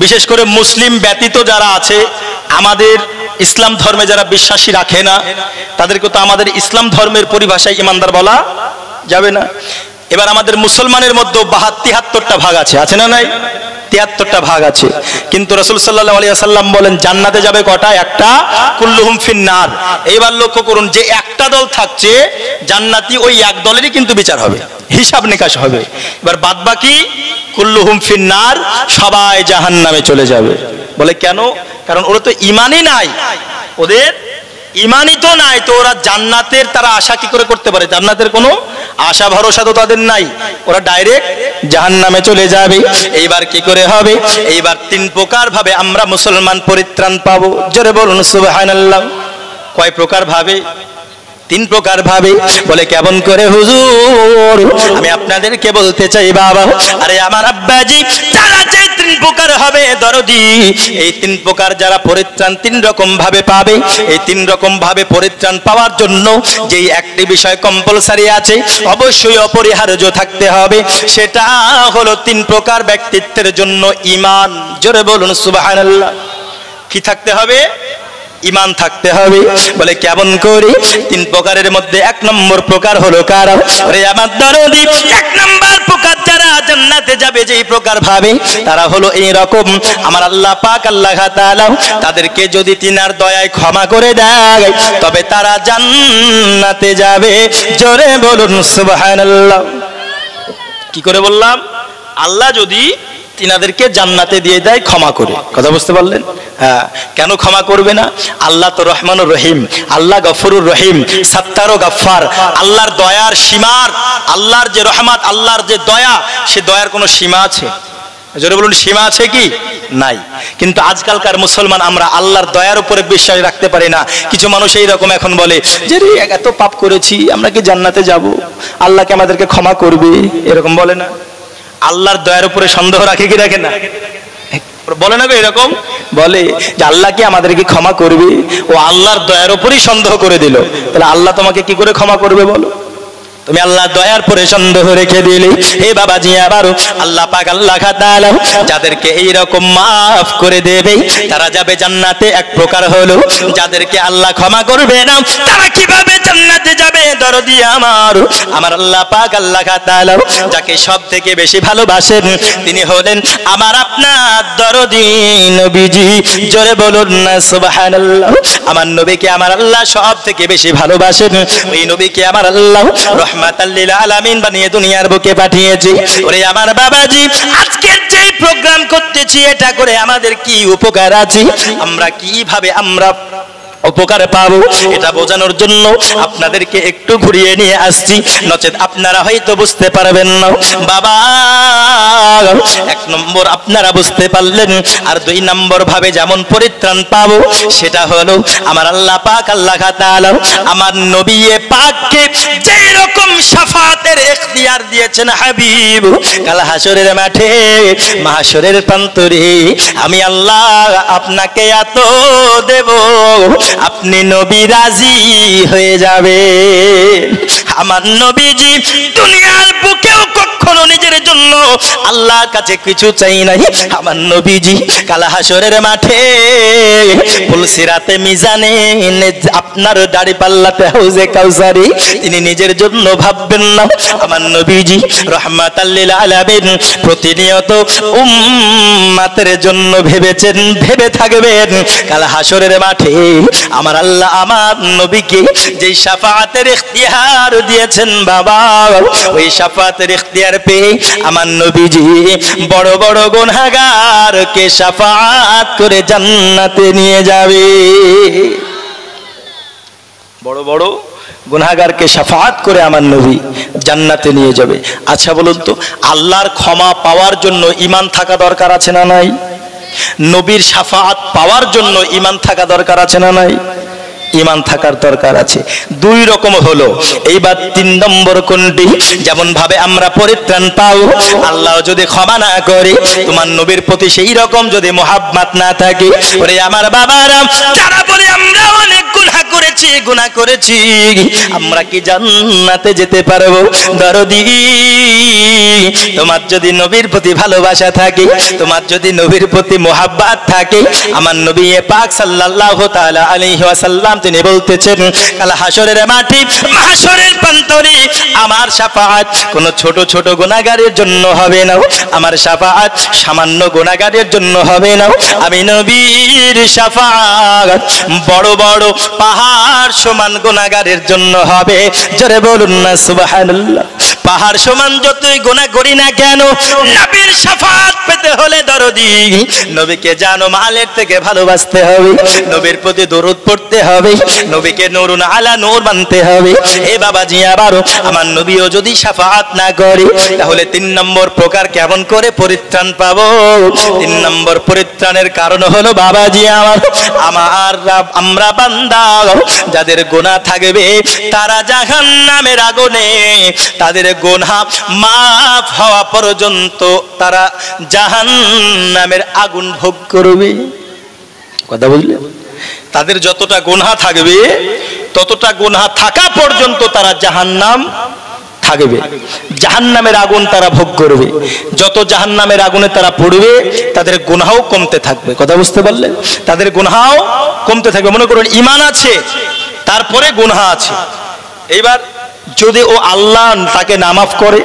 বিশেষ করে মুসলিম ব্যতীত যারা আছে, আমাদের ইসলাম ধর্মে যারা বিশ্বাসী রাখে না, তাদেরকে তো আমাদের ইসলাম ধর্মের পরিভাষায় ইমানদার বলা যাবে না। এবার আমাদের মুসলমানের মধ্যে ৭২-৭৩টা ভাগ আছে, আছে না নাই? ৭৩টা ভাগ আছে, কিন্তু রাসূল সাল্লাল্লাহু আলাইহি ওয়াসাল্লাম বলেন জান্নাতে যাবে কটা? একটা। কুল্লুহুম ফিন্নার। এইবার লক্ষ্য করুন, যে একটা দল থাকছে জান্নাতি, ওই এক দলেরই কিন্তু বিচার হবে, হিসাব নিকাশ হবে। এবার বাদবাকি কুল্লুহুম ফিন্নার, সবাই জাহান্নামে চলে যাবে। বলে কেন? কারণ ওরা তো ঈমানই নাই, ওদের ঈমানই তো নাই, তো ওরা জান্নাতের তারা আশা কি করে করতে পারে? জান্নাতের কোনো আশা ভরসা তো তাদের নাই, ওরা ডাইরেক্ট জাহান্নামে চলে যাবে। এইবার কি করে হবে? এইবার ৩ প্রকার ভাবে আমরা মুসলমান পরিত্রাণ পাবো। জোরে বলুন সুবহানাল্লাহ। কয় প্রকার ভাবে? ৩ প্রকার ভাবে। বলে কেমন করে হুজুর? আমি আপনাদেরকে বলতে চাই বাবা, আরে আমার আব্বাজি, যারা যে ৩ প্রকার হবে দরদি, এই ৩ প্রকার যারা পরিত্রাণ ৩ রকম ভাবে পাবে, এই ৩ রকম ভাবে পরিত্রাণ পাওয়ার জন্য যেই একটি বিষয় কম্পালসারি আছে, অবশ্যই অপরিহার্য থাকতে হবে, সেটা হলো ৩ প্রকার ব্যক্তিত্বের জন্য ঈমান। জোরে বলুন সুবহানাল্লাহ। কি থাকতে হবে? ঈমান থাকতে হবে। বলে কেমন করে? ৩ প্রকারের মধ্যে ১ নম্বর প্রকার হলো কারা? আরে আমার দরদি, ১ নম্বর প্রকার যারা জান্নাতে যাবে যেই প্রকার ভাবে, তারা হলো এই রকম, আমার আল্লাহ পাক আল্লাহ তাআলা তাদেরকে যদি তিনার দয়ায় ক্ষমা করে দেয়, তবে তারা জান্নাতে যাবে। জোরে বলুন সুবহানাল্লাহ। কি করে বললাম? আল্লাহ যদি তিনাদেরকে জান্নাতে দিয়ে দেয় ক্ষমা করে। কথা বুঝতে পারলেন? হ্যাঁ। কেন ক্ষমা করবে না? আল্লাহ তো রহমানুর রহিম, আল্লাহ গফুরুর রহিম, সাত্তার ও গাফফার। আল্লাহর দয়ার সীমার, আল্লাহর যে রহমত, আল্লাহর যে দয়া, সে দয়ার কোনো সীমা আছে? জোরে বলুন, সীমা আছে কি? নাই। কিন্তু আজকালকার মুসলমান আমরা আল্লাহর দয়ার উপরে বিশ্বাস রাখতে পারি না। কিছু মানুষ এইরকম এখন বলে যে রে এত পাপ করেছি, আমরা কি জান্নাতে যাব? আল্লাহকে আমাদেরকে ক্ষমা করবে, এরকম বলে না? আল্লাহর দয়ার উপরে সন্দেহ রাখে কি রাখে না? বলে না গো, এরকম বলে যে আল্লাহ কি আমাদেরকে ক্ষমা করবে? ও আল্লাহর দয়ার উপরেই সন্দেহ করে দিল, তাহলে আল্লাহ তোমাকে কি করে ক্ষমা করবে বলো? তুমি আল্লাহ দয়ার পরে সন্দেহ রেখে দিলে। হে বাবাজি, আবারও আল্লাহ পাক আল্লাহ তাআলা যাদেরকে এই রকম maaf করে দেবে, তারা যাবে জান্নাতে। ১ প্রকার হলো যাদেরকে আল্লাহ ক্ষমা করবে না, তারা কিভাবে জান্নাতে যাবে? দরদি আমার, আমার আল্লাহ পাক আল্লাহ তাআলা যাকে সবথেকে বেশি ভালোবাসেন, তিনি হলেন আমার আপনার দরদি নবীজি। জোরে বলুন না সুবহানাল্লাহ। আমার নবীকে আমার আল্লাহ সবথেকে বেশি ভালোবাসেন। ওই নবীকে আমার আল্লাহ রহমাতাল লিল আলামিন বানিয়ে দুনিয়ার বুকে পাঠিয়েছি। ওরে আমার বাবাজি, আজকের যে প্রোগ্রাম করতেছি, এটা করে আমাদের কি উপকার আছে, আমরা কিভাবে আমরা উপকার পাবো, এটা বোঝানোর জন্য আপনাদেরকে একটু ঘুরিয়ে নিয়ে আসছি, নচেত আপনারা হয়তো বুঝতে পারবেন না। বাবা, ১ নম্বর আপনারা বুঝতে পারলেন। আর ২ নম্বর ভাবে যেমন পরিত্রাণ পাবো, সেটা হলো আমার আল্লাহ পাক আল্লাহ তাআলা আমার নবী পাককে যেই রকম শাফাতের ইখতিয়ার দিয়েছেন হাবিব, কাল হাসরের মাঠে, মাহশরের প্রান্তরে আমি আল্লাহ আপনাকে এত দেব, আপনি নবী রাজি হয়ে যাবে। আমার নবীজি দুনিয়ার বুকেও কখনো নিজের জন্য আল্লাহর কাছে কিছু চাই নাই। আমার নবীজি কাল হাসরের মাঠে, পুলসিরাতে, মিজানে, আপনার দাড়ি পাল্লাতে, হাউজে কাউসারি তিনি নিজের জন্য ভাববেন না। আমার নবীজি রহমাতাল লিল আলামিন প্রতিনিয়ত উম্মতের জন্য ভেবেছেন, ভেবে থাকবেন। কাল হাসরের মাঠে আমার আল্লাহ আমার নবীকে যেই শাফাআতের ইখতিয়ার দিয়েছেন বাবা, ওই শাফাআতের ইখতিয়ার পেয়ে আমার নবীজি বড় বড় গুনাহগারকে শাফাআত করে জান্নাতে নিয়ে যাবে। বড় বড় গুনাহগারকে শাফাআত করে আমার নবী জান্নাতে নিয়ে যাবে। আচ্ছা বলুন তো, আল্লাহর ক্ষমা পাওয়ার জন্য ঈমান থাকা দরকার আছে না নাই? নবীর শাফাআত পাওয়ার জন্য ঈমান থাকা দরকার আছে না নাই? ঈমান থাকার দরকার আছে। ২ রকম হলো। এইবার ৩ নম্বর কোনটি? যেমন ভাবে আমরা পরিত্রাণ পাও, আল্লাহ যদি ক্ষমা না করে, তোমার নবীর প্রতি সেই রকম যদি মুহাব্বত না থাকে, ওরে আমার বাবারা, যারা বলে আমরা অনেক গুনাহ করেছি, করেছি, গুনাহ করেছি, আমরা কি জান্নাতে যেতে পারবো? দরদি, তোমার যদি নবীর প্রতি ভালোবাসা থাকে, তোমার যদি নবীর প্রতি মোহাব্বত থাকে, আমার নবী পাক সাল্লাল্লাহু তাআলা আলাইহি ওয়াসাল্লাম তিনি বলতেছেন, কাল হাসরের মাঠে, মাহশরের প্রান্তরে আমার শাফাআত কোন ছোট ছোট গুনাহগারের জন্য হবে না, আমার শাফাআত সামান্য গুনাহগারের জন্য হবে না, আমি নবীর শাফাআত বড় বড় পাহাড় সমান গুনাহগারের জন্য হবে। জোরে বলুন না সুবহানাল্লাহ। পাহাড় সমান যতই গুনাহ করি না কেন, নবীর শাফাআত পেতে হলে দরদি নবীকে জানো মালের থেকে ভালোবাসতে হবে, নবীর প্রতি দরুদ পড়তে হবে, নবীকে নূরুন আলা নূর মানতে হবে। এ বাবাজি, আবারও আমার নবীও যদি শাফাআত না করে, তাহলে 3 নম্বর প্রকার কেমন করে পরিত্রাণ পাবো? 3 নম্বর পরিত্রাণের কারণ হলো বাবাজি আমরা বান্দা যাদের গুনাহ থাকবে, তারা জাহান্নামের আগুনে তাদের গুনাহ মাফ হওয়া পর্যন্ত তারা জাহান্নামের আগুন ভোগ করবে। কথা বুঝলে? তাদের যতটা গুনাহ থাকবে, ততটা গুনাহ থাকা পর্যন্ত তারা জাহান্নাম থাকবে, জাহান্নামের আগুন তারা ভোগ করবে। যত জাহান্নামের আগুনে তারা পড়বে, তাদের গুনাহও কমতে থাকবে। কথা বুঝতে পারলেন? তাদের গুনাহও কমতে থাকবে। মনে করুন ঈমান আছে, তারপরে গুনাহ আছে। এইবার যদি ও আল্লাহ তাকে না মাফ করে,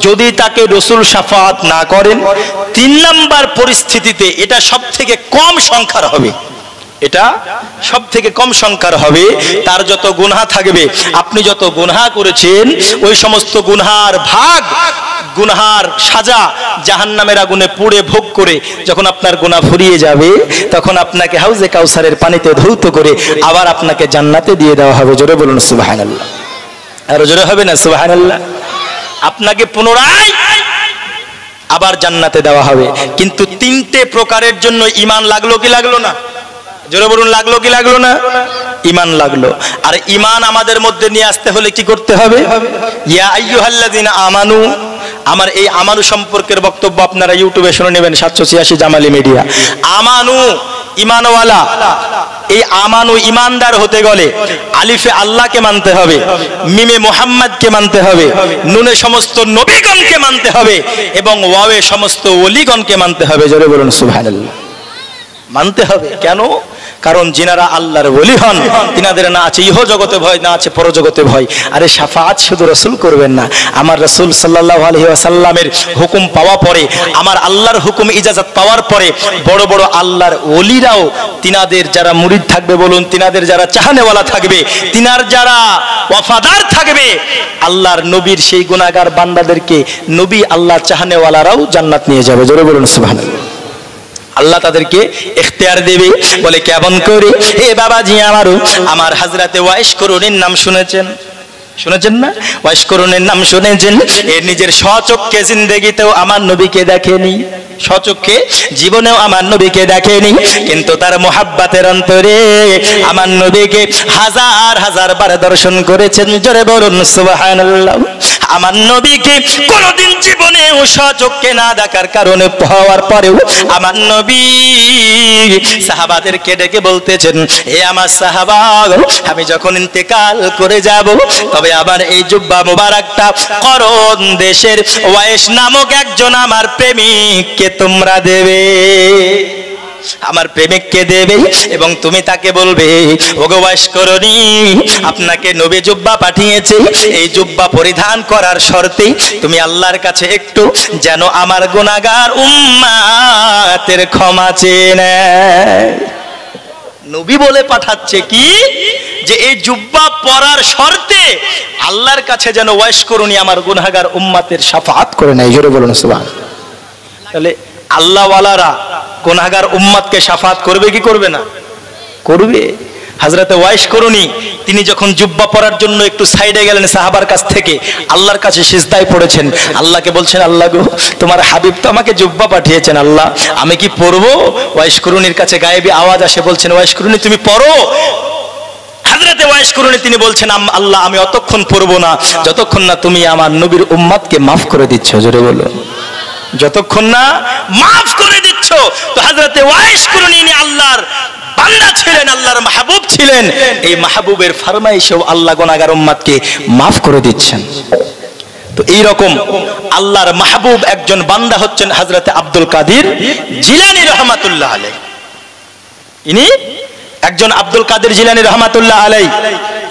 যদি তাকে রাসূল শাফাআত না করেন, 3 নাম্বার পরিস্থিতিতে এটা সবথেকে কম সংখ্যার হবে, এটা সবথেকে কম সংখ্যার হবে। তার যত গুনাহ থাকবে, আপনি যত গুনাহ করেছেন, ওই সমস্ত গুনাহর ভাগ, গুনাহর সাজা জাহান্নামের আগুনে পুড়ে ভোগ করে যখন আপনার গুনাহ ফুরিয়ে যাবে, তখন আপনাকে হাউজে কাউসারের পানিতে ধৌত করে আবার আপনাকে জান্নাতে দিয়ে দেওয়া হবে। জোরে বলুন সুবহানাল্লাহ। আর জোরে হবে না সুবহানাল্লাহ? আপনাকে পুনরায় আবার জান্নাতে দেওয়া হবে। কিন্তু 3টে প্রকারের জন্য ঈমান লাগলো কি লাগলো না? জোরে বলুন, লাগলো কি লাগলো না? ঈমান লাগলো। আর ঈমান আমাদের মধ্যে নিয়ে আসতে হলে কি করতে হবে? ইয়া আইয়ুহাল্লাযিনা আমানু। আমার এই আমানু সম্পর্কের বক্তব্য আপনারা ইউটিউবে শুনে নেবেন, 786 জামালি মিডিয়া। আমানু ঈমানওয়ালা, এই আমানু ঈমানদার হতে গেলে আলিফে আল্লাহকে মানতে হবে, মিমে মুহাম্মদকে মানতে হবে, নুনে সমস্ত নবীগণকে মানতে হবে এবং ওয়াওয়ে সমস্ত ওলিগণকে মানতে হবে। জোরে বলুন সুবহানাল্লাহ। মানতে হবে কেন? কারণ যিনারা আল্লাহর ওলি হন, তিনাদের না আছে ইহ জগতে ভয়, না আছে পরজগতে ভয়। আরে শাফাআত শুধু রাসূল করবেন না, আমার রাসূল সাল্লাল্লাহু আলাইহি ওয়াসাল্লামের হুকুম পাওয়া পরে, আমার আল্লাহর হুকুম ইজাজত পাওয়ার পরে বড় বড় আল্লাহর ওলিরাও তিনাদের যারা মুরিদ থাকবে, বলুন তিনাদের যারা চাহনেওয়ালা থাকবে, তিনার যারা ওয়াফাদার থাকবে, আল্লাহর নবীর সেই গুনাহগার বান্দাদেরকে নবী আল্লাহর চাহনেওয়ালারাও জান্নাত নিয়ে যাবে। জোরে বলুন সুবহানাল্লাহ। আল্লাহ তাদেরকে ইখতিয়ার দেবে। বলে কেমন করে? হে বাবাজি, আমার হযরতে ওয়াইস করুনের নাম শুনেছেন? শুনেছেন না? ওয়াইস করুনের নাম শুনেছেন? এর নিজের স্বচক্ষে জিন্দেগিতেও আমার নবীকে দেখেনি, স্বচক্ষে জীবনেও আমার নবীকে দেখেনি, কিন্তু তার মুহাব্বতের অন্তরে আমার নবীকে হাজার হাজার বার দর্শন করেছেন। জোরে বলুন সুবহানাল্লাহ। আমার নবীকে কোনদিন জীবনে স্বচক্ষে না দেখার কারণে হওয়ার পরেও আমার নবী সাহাবাদেরকে ডেকে বলতেছেন, হে আমার সাহাবা, আমি যখন ইন্তেকাল করে যাব, তবে আমার এই জুব্বা মোবারকটা করণ দেশের ওয়াইস নামক একজন আমার প্রেমিককে তোমরা দেবে, আমার প্রেমিককে দেবে এবং তুমি তাকে বলবে, ওগো ওয়াইস করণী, আপনাকে নবী জুব্বা পাঠিয়েছে, এই জুব্বা পরিধান করার শর্তে তুমি আল্লাহর কাছে একটু যেন আমার গুনাহগার উম্মতের ক্ষমা চেয়ে নেয়। নবী বলে পাঠাচ্ছে কি, যে এই জুব্বা পরার শর্তে আল্লাহর কাছে যেন ওয়াইস করণী আমার গুনাহগার উম্মতের শাফাআত করে নেয়। জোরে বলুন সুবহানাল্লাহ। তাহলে আল্লাহ ওয়ালারা গুনাহগার উম্মতকে শাফাআত করবে কি করবে না? করবে। হযরতে ওয়াইস করুনি তিনি যখন জুব্বা পরার জন্য একটু সাইডে গেলেন সাহাবার কাছ থেকে, আল্লাহর কাছে সিজদায় পড়েছেন, আল্লাহকে বলছেন, আল্লাহ গো, তোমার হাবিব তো আমাকে জুব্বা পাঠিয়েছেন, আল্লাহ আমি কি পরবো? ওয়াইস করুনির কাছে গায়েবী আওয়াজ আসে, বলছেন, ওয়াইস করুনি তুমি পরো। হযরতে ওয়াইস করুনি তিনি বলছেন, আল্লাহ আমি অতক্ষণ পরবো না যতক্ষণ না তুমি আমার নবীর উম্মতকে মাফ করে দিচ্ছ। জোরে বলো, যতক্ষণ না মাফ করে দিচ্ছ। তো হযরতে ওয়াইস করুনি আল্লাহর বান্দা ছিলেন, আল্লাহর মাহবুব ছিলেন। এই মাহবুবের ফরমাইশেও আল্লাহ গুনাহগার উম্মতকে মাফ করে দিচ্ছেন। তো এই রকম আল্লাহর মাহবুব একজন বান্দা হচ্ছেন হযরত আব্দুল কাদের জিলানী রাহমাতুল্লাহ আলাইহি। ইনি একজন আব্দুল কাদের জিলানী রাহমাতুল্লাহ আলাইহি,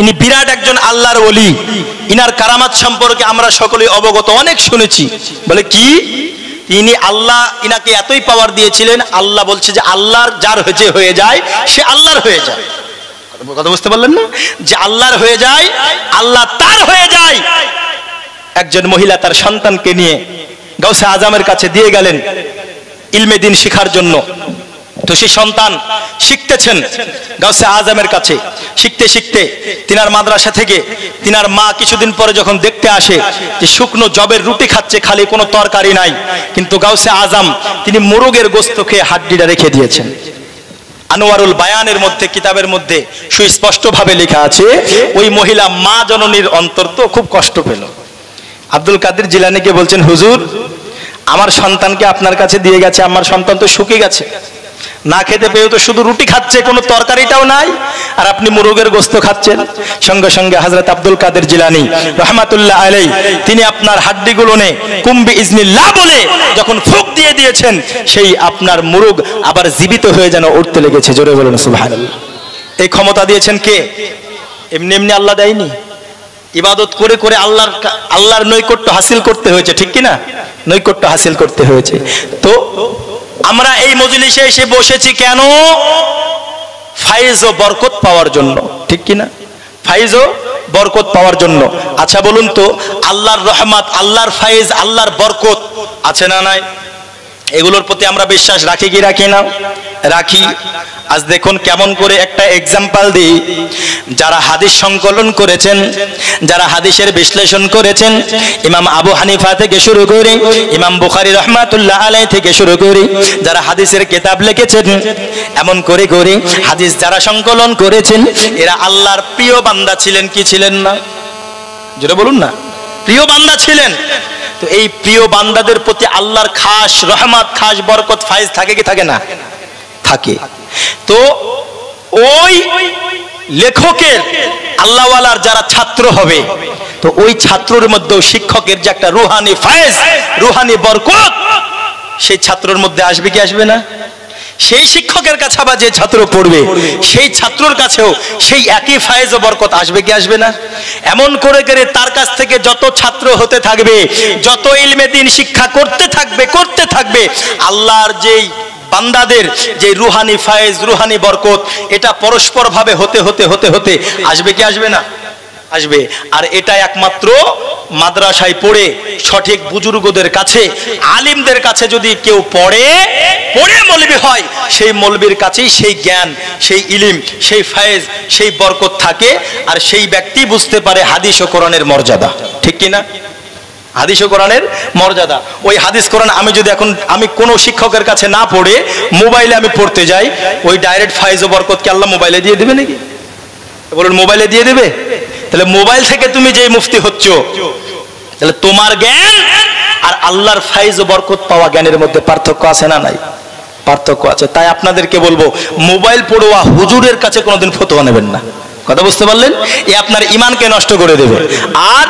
ইনি বিরাট একজন আল্লাহর ওলি। ইনার কারামাত সম্পর্কে আমরা সকলেই অবগত, অনেক শুনেছি। বলে কি, ইনি আল্লাহ ইনাকে এতই পাওয়ার দিয়েছিলেন, আল্লাহ বলছে যে আল্লাহর যার হয়ে যায় সে আল্লাহর হয়ে যায়। কথা বুঝতে পারলেন না? যে আল্লাহর হয়ে যায়, আল্লাহ তার হয়ে যায়। একজন মহিলা তার সন্তানকে নিয়ে গাউসে আজমের কাছে দিয়ে গেলেন ইলমে দ্বীন শেখার জন্য। তো সেই সন্তান শিখতেছেন গাউসে আজমের কাছে, শিখতে শিখতে তিনার মাদ্রাসা থেকে তিনার মা কিছুদিন পরে যখন দেখতে আসে যে শুকনো জবের রুটি খাচ্ছে, খালি কোনো তরকারি নাই, কিন্তু গাউসে আজম তিনি মোরগের গোস্ত খেয়ে হাড্ডিটা রেখে দিয়েছেন। আনোয়ারুল বায়ানের মধ্যে, কিতাবের মধ্যে সুস্পষ্টভাবে লেখা আছে, ওই মহিলা মা জননীর অন্তর তো খুব কষ্ট পেল। আব্দুল কাদের জিলানীকে বলছেন, হুজুর আমার সন্তানকে আপনার কাছে দিয়ে গেছে, আমার সন্তান তো শুকিয়ে গেছে, না খেতে পেয়েও তো শুধু রুটি খাচ্ছে, কোনো তরকারিটাও নাই, আর আপনি মুরগের গোস্ত খাচ্ছেন। সঙ্গে সঙ্গে হযরত আব্দুল কাদের জিলানী রাহমাতুল্লাহ আলাইহি তিনি আপনার হাড্ডিগুলো নে কুম্বি ইজনিল্লাহ বলে যখন ফুঁক দিয়ে দিয়েছেন, সেই আপনার মুরগ আবার জীবিত হয়ে যেন উঠতে লেগেছে। জোরে বলুন সুবহানাল্লাহ। এই ক্ষমতা দিয়েছেন কে? এমনি এমনি আল্লাহ দেয়নি। ইবাদত করে করে আল্লাহর নৈকট্য হাসিল করতে হয়েছে, ঠিক কি না? নৈকট্য হাসিল করতে হয়েছে। তো আমরা এই মজলিসে এসে বসেছি কেন? ফায়েজ ও বরকত পাওয়ার জন্য, ঠিক কি না? ফায়েজ ও বরকত পাওয়ার জন্য। আচ্ছা বলুন তো, আল্লাহর রহমত, আল্লাহর ফায়েজ, আল্লাহর বরকত আছে না নাই? এগুলোর প্রতি আমরা বিশ্বাস রাখি কি রাখি না? রাখি। আজ দেখুন কেমন করে একটা এক্সাম্পল দিই। যারা হাদিস সংকলন করেছেন, যারা হাদিসের বিশ্লেষণ করেছেন, ইমাম আবু হানিফা থেকে শুরু করে ইমাম বুখারী রাহমাতুল্লাহ আলাইহি থেকে শুরু করে যারা হাদিসের কিতাব লিখেছেন, এমন করে করে হাদিস যারা সংকলন করেছেন, এরা আল্লাহর প্রিয় বান্দা ছিলেন কি ছিলেন না? জোরে বলুন না। প্রিয় বান্দা ছিলেন। তো এই প্রিয় বান্দাদের প্রতি আল্লাহর খাস রহমত, খাস বরকত, ফায়েজ থাকে কি থাকে না? থাকে। তো ওই লেখকের আল্লাহওয়ালার যারা ছাত্র হবে, তো ওই ছাত্রের মধ্যেও শিক্ষকের যে একটা রুহানি ফায়েজ, রুহানি বরকত, সেই ছাত্রের মধ্যে আসবে কি আসবে না? সেই শিক্ষকের কাছে আবার যে ছাত্র পড়বে, সেই ছাত্রর কাছেও সেই একই ফায়েজ ও বরকত আসবে কি আসবে না? এমন করে করে তার কাছ থেকে যত ছাত্র হতে থাকবে, যত ইলমে দ্বীন শিক্ষা করতে থাকবে, আল্লাহর যেই বান্দাদের যে রুহানি ফায়েজ, রুহানি বরকত, এটা পরস্পর ভাবে হতে হতে হতে হতে আসবে কি আসবে না? আসবে। আর এটা একমাত্র মাদ্রাসায় পড়ে সঠিক বুজুর্গদের কাছে, আলিমদের কাছে যদি কেউ পড়ে মৌলবি হয়, সেই মৌলবির কাছেই সেই জ্ঞান, সেই ইলিম, সেই ফায়েজ, সেই বরকত থাকে। আর সেই ব্যক্তি বুঝতে পারে হাদিস ও কোরআনের মর্যাদা, ঠিক কি না? হাদিস ও কোরআনের মর্যাদা। ওই হাদিস কোরআন আমি কোনো শিক্ষকের কাছে না পড়ে মোবাইলে আমি পড়তে যাই, ওই ডাইরেক্ট ফায়েজ ও বরকত কি আল্লাহ মোবাইলে দিয়ে দেবে নাকি? বলুন, মোবাইলে দিয়ে দেবে? তাহলে মোবাইল থেকে তুমি যে মুফতি হচ্ছ, তাহলে তোমার জ্ঞান আর আল্লাহর ফায়েজ ও বরকত পাওয়া জ্ঞানের মধ্যে পার্থক্য আছে না নাই? পার্থক্য আছে। তাই আপনাদেরকে বলবো, মোবাইল পড়ুয়া হুজুরের কাছে কোনোদিন ফতোয়া নেবেন না। কথা বুঝতে পারলেন? এ আপনার ঈমানকে নষ্ট করে দেবে। আর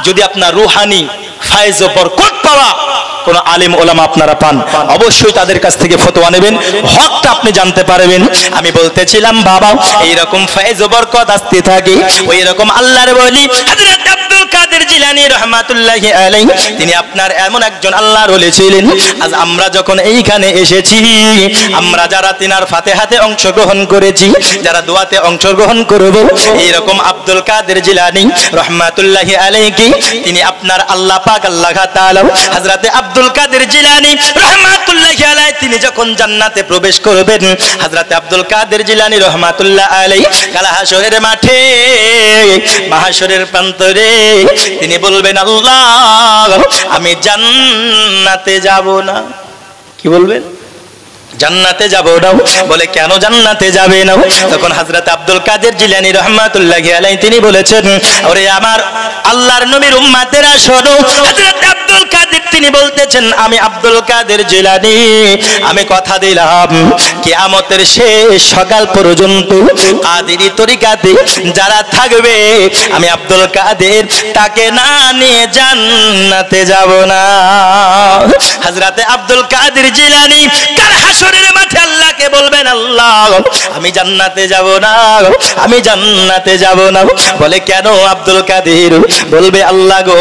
যদি আপনার রুহানি ফায়েজ ও বরকত পাওয়া কোন আলেম ওলামা আপনারা পান, অবশ্যই তাদের কাছ থেকে ফতোয়া নেবেন, হকটা আপনি জানতে পারবেন। আমি বলতেছিলাম বাবা, এইরকম ফায়েজ ও বরকত আসতে থাকে, ওই রকম আল্লাহর ওলি হযরত আব্দুল কাদের জিলানী রাহমাতুল্লাহি আলাইহি তিনি আপনার এমন একজন আল্লাহর ওলি ছিলেন। আজ আমরা যখন এইখানে এসেছি, আমরা যারা তিনার ফাতিহাতে অংশগ্রহণ করেছি, যারা দোয়াতে অংশগ্রহণ করব, এইরকম আব্দুল কাদের জিলানী রাহমাতুল্লাহি আলাইহি তিনি আপনার আল্লাহ পাক আল্লাহ তাআলা হযরত আব্দুল কাদের জিলানী রাহমাতুল্লাহি আলাইহি তিনি যখন জান্নাতে প্রবেশ করবেন, হযরত আব্দুল কাদের জিলানী রাহমাতুল্লাহ আলাইহি কাল হাশরের মাঠে, মাহশরের প্রান্তরে তিনি বলবেন, আল্লাহ আমি জান্নাতে যাব না। কি বলবেন? জান্নাতে যাব না। বলে কেন জান্নাতে যাবে না? তখন হযরত আব্দুল কাদের জিলানী রাহমাতুল্লাহি আলাইহি তিনি বলেছেন, ওরে আমার আল্লাহর নবীর উম্মতেরা শোনো, হযরত আব্দুল কাদের তিনি বলতেছেন আমি আব্দুল কাদের জিলানী আমি কথা দিলাম কিয়ামতের শেষ সকাল পর্যন্ত কাদেরি তরিকাতে যারা থাকবে আমি আব্দুল কাদের তাকে না নিয়ে জান্নাতে যাব না। হযরতে আব্দুল কাদের জিলানী কাল হাসরের মাঠে আল্লাহকে বলবেন আল্লাহ আমি জান্নাতে যাব না, আমি জান্নাতে যাব না। বলে কেন আব্দুল কাদের? বলবে আল্লাহ গো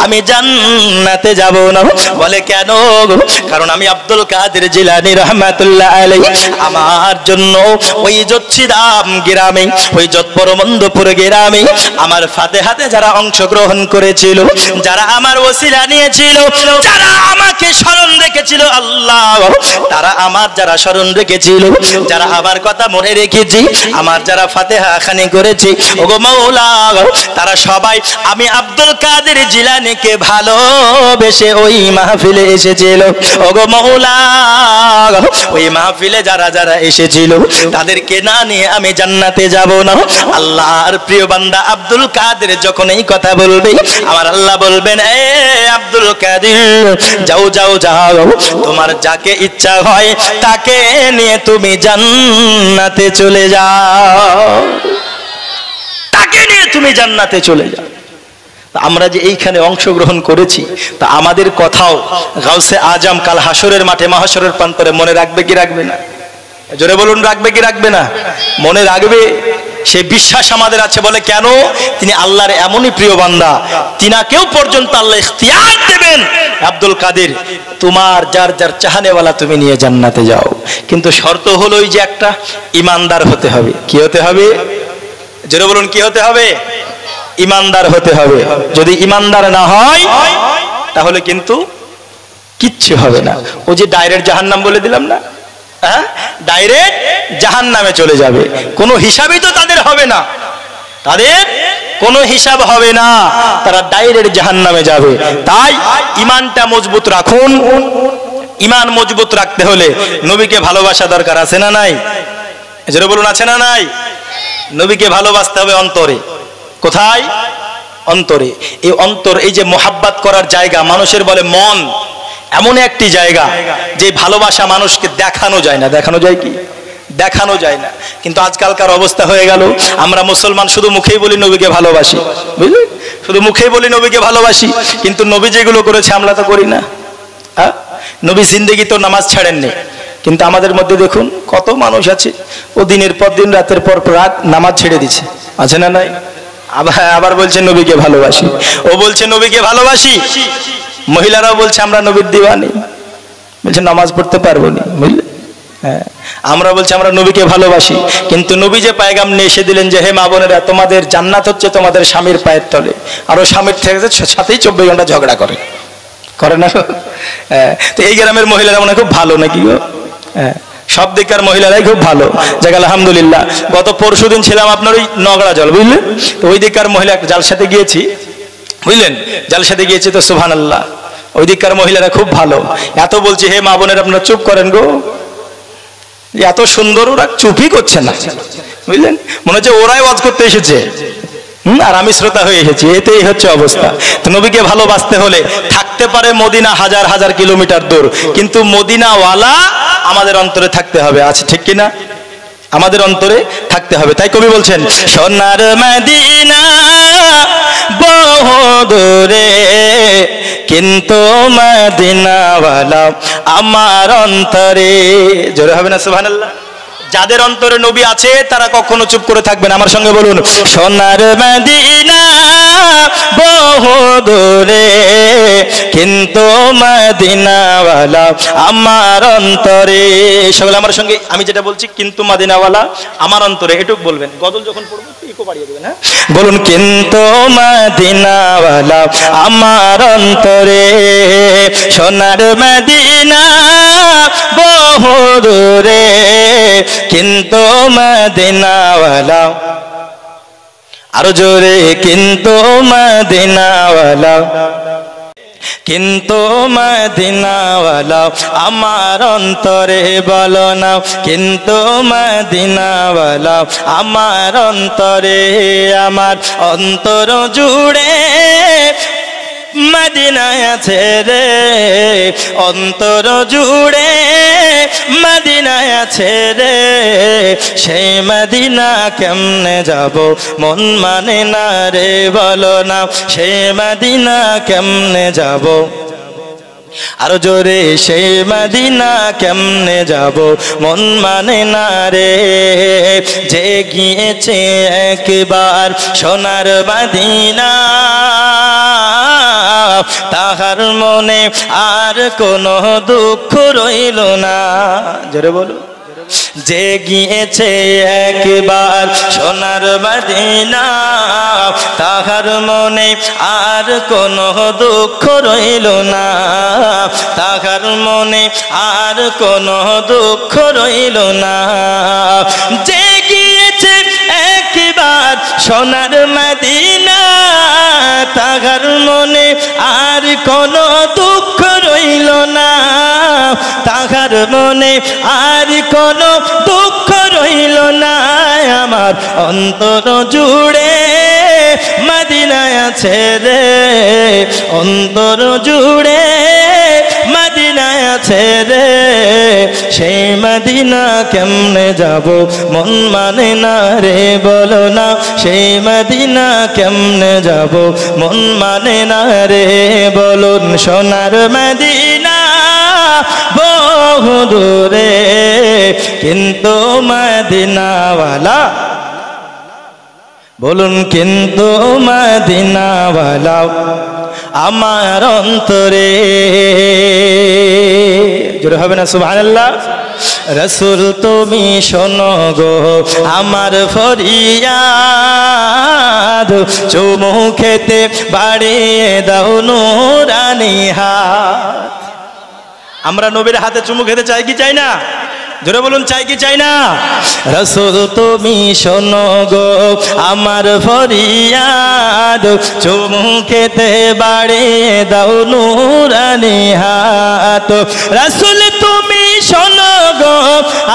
আমি জান্নাতে যাব না। বলে কেন? কারণ আমি আব্দুল কাদের জিলানী রহমাতুল্লাহ আলাইহি আমার জন্য ওই জচ্ছিদাম গ্রামে ওই যৎপরমন্দপুর গ্রামে আমার ফাতিহাতে যারা অংশগ্রহণ করেছিল, যারা আমার ওসিলা নিয়েছিল, যারা আমাকে স্মরণ রেখেছিল আল্লাহ তারা আমার যারা স্মরণ রেখেছিল, যারা আমার কথা মনে রেখেছি, আমার যারা ফাতিহা খানি করেছি ওগো মাওলা তারা সবাই আমি আব্দুল কাদের জিলানীকে ভালোবেসে ওই মাহফিলে এসেছিল। ওগো মাওলা ওই মাহফিলে যারা যারা এসেছিল তাদেরকে না নিয়ে আমি জান্নাতে যাব না। আল্লাহর প্রিয় বান্দা আব্দুল কাদের যখন এই কথা বলবে আমার আল্লাহ বলবেন এ আব্দুল কাদের যাও যাও যাও তোমার যাকে ইচ্ছা হয় তাকে নিয়ে তুমি জান্নাতে চলে যাও, তাকে নিয়ে তুমি জান্নাতে চলে যাও। আমরা যে এইখানে অংশগ্রহণ করেছি তা আমাদের কথাও গাউসে আজম কাল হাসরের মাঠে মাহশরের প্রান্তরে মনে রাখবে কি রাখবে না? জোরে বলুন রাখবে কি রাখবে না? মনে রাখবে, সে বিশ্বাস আমাদের আছে। বলে কেন? তিনি আল্লাহর এমনই প্রিয় বান্দা, তিনাকেও পর্যন্ত আল্লাহ ইখতিয়ার দেবেন আব্দুল কাদের তোমার যার যার চাহানেওয়ালা তুমি নিয়ে জান্নাতে যাও, কিন্তু শর্ত হলো ওই যে একটা ইমানদার হতে হবে। কি হতে হবে? জোরে বলুন কি হতে হবে? ইমানদার হতে হবে। যদি ইমানদার না হয় তাহলে কিন্তু কিচ্ছু হবে না। ও যে ডাইরেক্ট জাহান্নাম বলে দিলাম না, হ্যাঁ ডাইরেক্ট জাহান্নামে চলে যাবে, কোনো হিসাবই তো তাদের হবে না, তাদের কোনো হিসাব হবে না, তারা ডাইরেক্ট জাহান্নামে যাবে। তাই ইমানটা মজবুত রাখুন। ইমান মজবুত রাখতে হলে নবীকে ভালোবাসা দরকার, আছে না নাই? জোরে বলুন আছে না নাই? নবীকে ভালোবাসতে হবে অন্তরে। কোথায়? অন্তরে। এই অন্তর, এই যে মোহাব্বত করার জায়গা, মানুষের বলে মন এমন একটি জায়গা যে ভালোবাসা মানুষকে দেখানো যায় না। দেখানো যায় কি? দেখানো যায় না। কিন্তু আজকালকার অবস্থা হয়ে গেল আমরা মুসলমান শুধু মুখেই বলি নবীকে ভালোবাসি, বুঝলি, শুধু মুখেই বলি নবীকে ভালোবাসি, কিন্তু নবী যেগুলো করেছে আমরা তো করি না। হ্যাঁ, নবী জিন্দেগি তো নামাজ ছাড়েননি, কিন্তু আমাদের মধ্যে দেখুন কত মানুষ আছে ও দিনের পর দিন রাতের পর রাত নামাজ ছেড়ে দিচ্ছে, আছে না নাই? আবার বলছে নবীকে ভালোবাসি, ও বলছে নবীকে ভালোবাসি। মহিলারাও বলছে আমরা নবীর দিওয়ানি, বলছে নামাজ পড়তে পারবো না, বুঝলে। হ্যাঁ, আমরা বলছি আমরা নবীকে ভালোবাসি, কিন্তু নবী যে পায়গাম নিয়ে এসে দিলেন যে হে মা বোনেরা তোমাদের জান্নাত হচ্ছে তোমাদের স্বামীর পায়ের তলে, আরো স্বামীর সাথেই 24 ঘন্টা ঝগড়া করে না। তো এই গ্রামের মহিলারা মনে খুব ভালো নাকি গো? হ্যাঁ, সব দিককার মহিলারাই খুব ভালো, যাক আলহামদুলিল্লাহ। গত পরশুদিন ছিলাম আপনার ওই নগড়া জল, বুঝলেন, তো ওই দিককার মহিলা জালসাতে গিয়েছি, বুঝলেন, জালসাতে গিয়েছি তো সুবহানাল্লাহ, ওই দিককার মহিলারা খুব ভালো। এত বলছি হে মা বোনের আপনারা চুপ করেন গো, এত সুন্দর, ওরা চুপই করছে না, বুঝলেন, মনে হচ্ছে ওরাই ওয়াজ করতে এসেছে আর আমি শ্রোতা হয়ে এসেছি, এতেই হচ্ছে অবস্থা। তো নবীকে ভালোবাসতে হলে থাকতে পারে মদিনা হাজার হাজার কিলোমিটার দূর, কিন্তু মদিনাওয়ালা আমাদের অন্তরে থাকতে হবে, আছে ঠিক কিনা? আমাদের অন্তরে থাকতে হবে। তাই কবি বলছেন সোনার মদিনা বহু দূরে, কিন্তু মদিনাওয়ালা আমার অন্তরে। জোরে হবে না সুবহানাল্লাহ? যাদের অন্তরে নবী আছে তারা কখনো চুপ করে থাকবে না। আমার সঙ্গে বলুন সোনার মদিনা বহু দূরে, কিন্তু মদিনাওয়ালা আমার অন্তরে। সকলে আমার সঙ্গে আমি যেটা বলছি, কিন্তু মদিনাওয়ালা আমার অন্তরে, এটুক বলবেন। গজল যখন পড়বো একটু বাড়িয়ে দেবেন, হ্যাঁ, বলুন কিন্তু মদিনাওয়ালা আমার অন্তরে, সোনার মদিনা বহু দূরে, কিন্তু মদিনাওয়ালা, আরো জোরে, কিন্তু মদিনাওয়ালা, কিন্তু মদিনাওয়ালা আমার অন্তরে, বলো না, কিন্তু মদিনাওয়ালা আমার অন্তরে, আমার অন্তর জুড়ে মদিনায় আছে রে, অন্তর জুড়ে মদিনায় আছে রে, সেই মদিনা কেমনে যাব মন মানে না রে, বলো না সেই মদিনা কেমনে যাব, আরো জোরে সেই মদিনা কেমনে যাব মন মানে না রে, যে গিয়েছে একবার সোনার মদিনা তাহার মনে আর কোনো দুঃখ রইল না, জোরে বলো, যে গিয়েছে একবার সোনার মদিনা তাহার মনে আর কোনো দুঃখ রইল না, তাহার মনে আর কোনো দুঃখ রইল না, যে গিয়েছে একবার সোনার মদিনা তাহার মনে আর কোনো দুঃখ রইল না, তাহার মনে আর কোনো দুঃখ রইল না, আমার অন্তর জুড়ে মদিনায় আছে রে, অন্তর জুড়ে মদিনায় আছে রে, সেই মদিনা কেমনে যাব মন মানে না রে, বলো না সেই মদিনা কেমনে যাব মন মানে না রে, বলুন সোনার মদিনা বহু দূরে কিন্তু মদিনাওয়ালা, বলুন কিন্তু মদিনাওয়ালা আমার অন্তরে, জোরে হবে না সুবহানাল্লাহ। রাসূল তুমি শোনো গো আমার ফরিয়াদ, চুমু খেতে বাড়িয়ে দাও নূরানি হাত, আমরা নবীর হাতে চুমু খেতে চাই কি চাই না, জোরে বলুন চাই কি চাই না, রাসূল তুমি শোনো গো আমার ফরিয়াদ, চুমু খেতে বাড়িয়ে দাও নূরানি হাত, রাসূল তুমি শোনো গো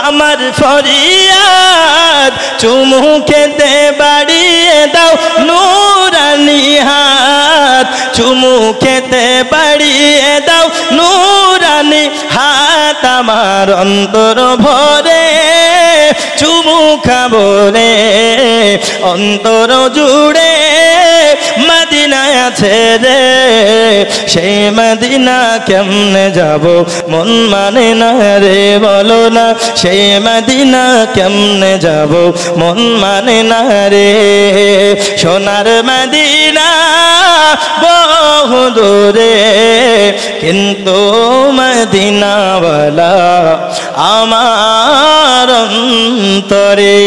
আমার ফরিয়াদ, চুমু খেতে বাড়িয়ে দাও নূরানি হাত, চুমু খেতে বাড়িয়ে দাও নূরানি হাত, আমার অন্তর ভরে চুমু খাবো রে, অন্তর জুড়ে মদিনায় আছে রে, সেই মদিনা কেমনে যাব মন মানে না রে, বলো না সেই মদিনা কেমনে যাব মন মানে না রে, সোনার মদিনা বহু দূরে কিন্তু মদিনাওয়ালা আমার অন্তরে,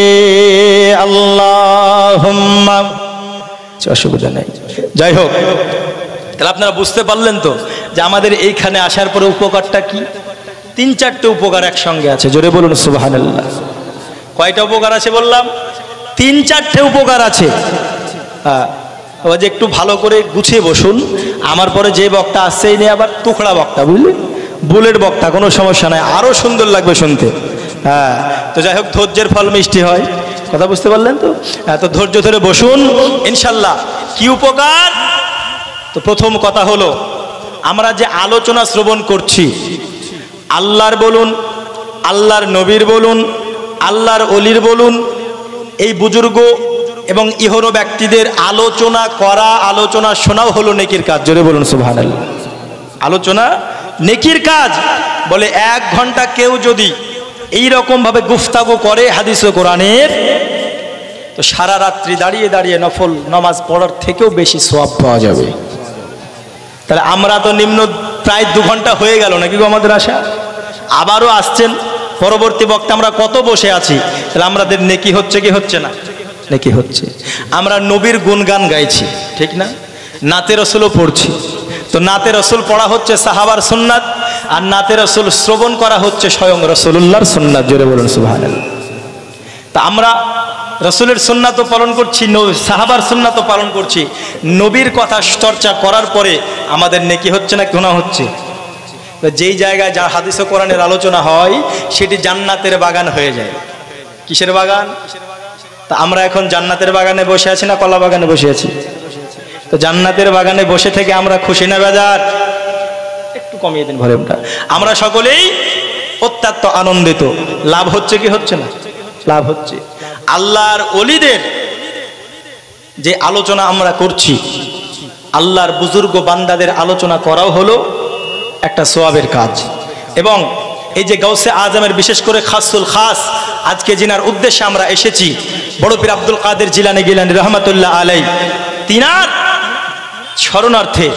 আল্লাহুম্মা, অসুবিধা নেই। যাই হোক, তাহলে আপনারা বুঝতে পারলেন তো যে আমাদের এইখানে আসার পরে উপকারটা কি, 3-4টে উপকার একসঙ্গে আছে, জোরে বলুন সুবহানাল্লাহ। কয়টা উপকার আছে বললাম? 3-4টে উপকার আছে। যে একটু ভালো করে গুছিয়ে বসুন, আমার পরে যে বক্তা আসছে এই নিয়ে আবার তুখড়া বক্তা, বুঝলেন, বুলেট বক্তা, কোনো সমস্যা নাই, আরো সুন্দর লাগবে শুনতে। হ্যাঁ, তো যাই হোক, ধৈর্যের ফল মিষ্টি হয়, কথা বুঝতে পারলেন তো? তো ধৈর্য ধরে বসুন ইনশাল্লাহ। কি উপকার? তো প্রথম কথা হলো, আমরা যে আলোচনা শ্রবণ করছি, আল্লাহর বলুন, আল্লাহর নবীর বলুন, আল্লাহর অলির বলুন, এই বুজুর্গ এবং ইহরো ব্যক্তিদের আলোচনা করা, আলোচনা শোনাও হলো নেকির কাজ, জোরে বলুন সুবহানাল্লাহ। আলোচনা নেকির কাজ। বলে 1 ঘন্টা কেউ যদি এইরকম ভাবে গুফতাগো করে হাদিস ও কোরআনের, তো সারা রাত্রি দাঁড়িয়ে দাঁড়িয়ে নফল নামাজ পড়ার থেকেও বেশি সওয়াব পাওয়া যাবে। তাহলে আমরা তো নিম্ন প্রায় 2 ঘন্টা হয়ে গেল নাকি গো আমাদের আশা, আবারও আসছেন পরবর্তী বক্তা, আমরা কত বসে আছি, তাহলে আমাদের নেকি হচ্ছে কি হচ্ছে না? নেকি হচ্ছে। আমরা নবীর গুণগান গাইছি, ঠিক না? নাতে রসুলও পড়ছি। তো নাতে রসুল পড়া হচ্ছে সাহাবার সুন্নাত, আর নাতে রসুল শ্রবণ করা হচ্ছে স্বয়ং রসুলুল্লাহর সুন্নাত, জোরে বলুন সুবহানাল্লাহ। তা আমরা রসুলের সুন্নাতও পালন করছি, সাহাবার সুন্নাতও পালন করছি। নবীর কথা চর্চা করার পরে আমাদের নেকি হচ্ছে না গুনাহ হচ্ছে? যেই জায়গায় যা হাদিস ও কোরআনের আলোচনা হয় সেটি জান্নাতের বাগান হয়ে যায়। কিসের বাগান? তা আমরা এখন জান্নাতের বাগানে বসে আছি না কলা বাগানে বসে আছি? তো জান্নাতের বাগানে বসে থেকে আমরা খুশি না বেজার? একটু কমিয়ে দিন ভলিউমটা। আমরা সকলেই অত্যন্ত আনন্দিত। লাভ হচ্ছে কি হচ্ছে না? লাভ হচ্ছে। আল্লাহর ওলিদের যে আলোচনা আমরা করছি, আল্লাহর বুজুর্গ বান্দাদের আলোচনা করাও হলো একটা সওয়াবের কাজ। এবং এই যে গাউসে আজমের বিশেষ করে খাসুল খাস আজকে জিনার উদ্দেশ্যে আমরা এসেছি, বড় পীর আব্দুল কাদের জিলানী রহমাতুল্লাহ আলাই, তিনার শরণার্থে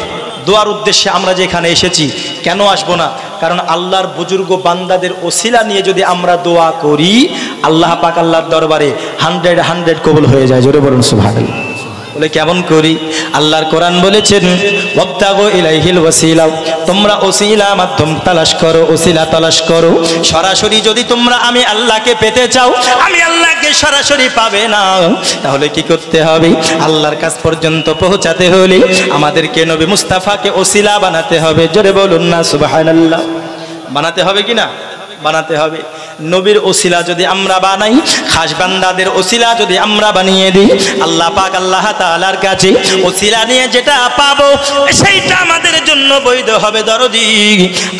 দোয়ার উদ্দেশ্যে আমরা যে এখানে এসেছি। কেন আসবো না? কারণ আল্লাহর বুজুর্গ বান্দাদের ওসিলা নিয়ে যদি আমরা দোয়া করি, আল্লাহ পাক আল্লাহর দরবারে 100 কবুল হয়ে যায়। জোরে বলুন সুবহানাল্লাহ। বলে কেমন করি? আল্লাহর কোরআন বলেছেন ওয়াবতাগু ইলাইহিল ওয়াসিলা, তোমরা ওসিলা মাধ্যম তালাশ করো, ওসিলা তালাশ করো। সরাসরি যদি তোমরা আমি আল্লাহকে পেতে চাও, আমি আল্লাহকে সরাসরি পাবে না। তাহলে কি করতে হবে? আল্লাহর কাছ পর্যন্ত পৌঁছাতে হলে আমাদেরকে নবী মুস্তাফাকে ওসিলা বানাতে হবে। জোরে বলুন না সুবহানাল্লাহ। বানাতে হবে কি না? বানাতে হবে। নবীর ওসিলা যদি আমরা বানাই, খাস বান্দাদের ওসিলা যদি আমরা বানিয়ে দিই, আল্লাহ পাক আল্লাহ তাআলার কাছে ওসিলা নিয়ে যেটা পাবো সেইটা আমাদের জন্য বৈধ হবে দরদি।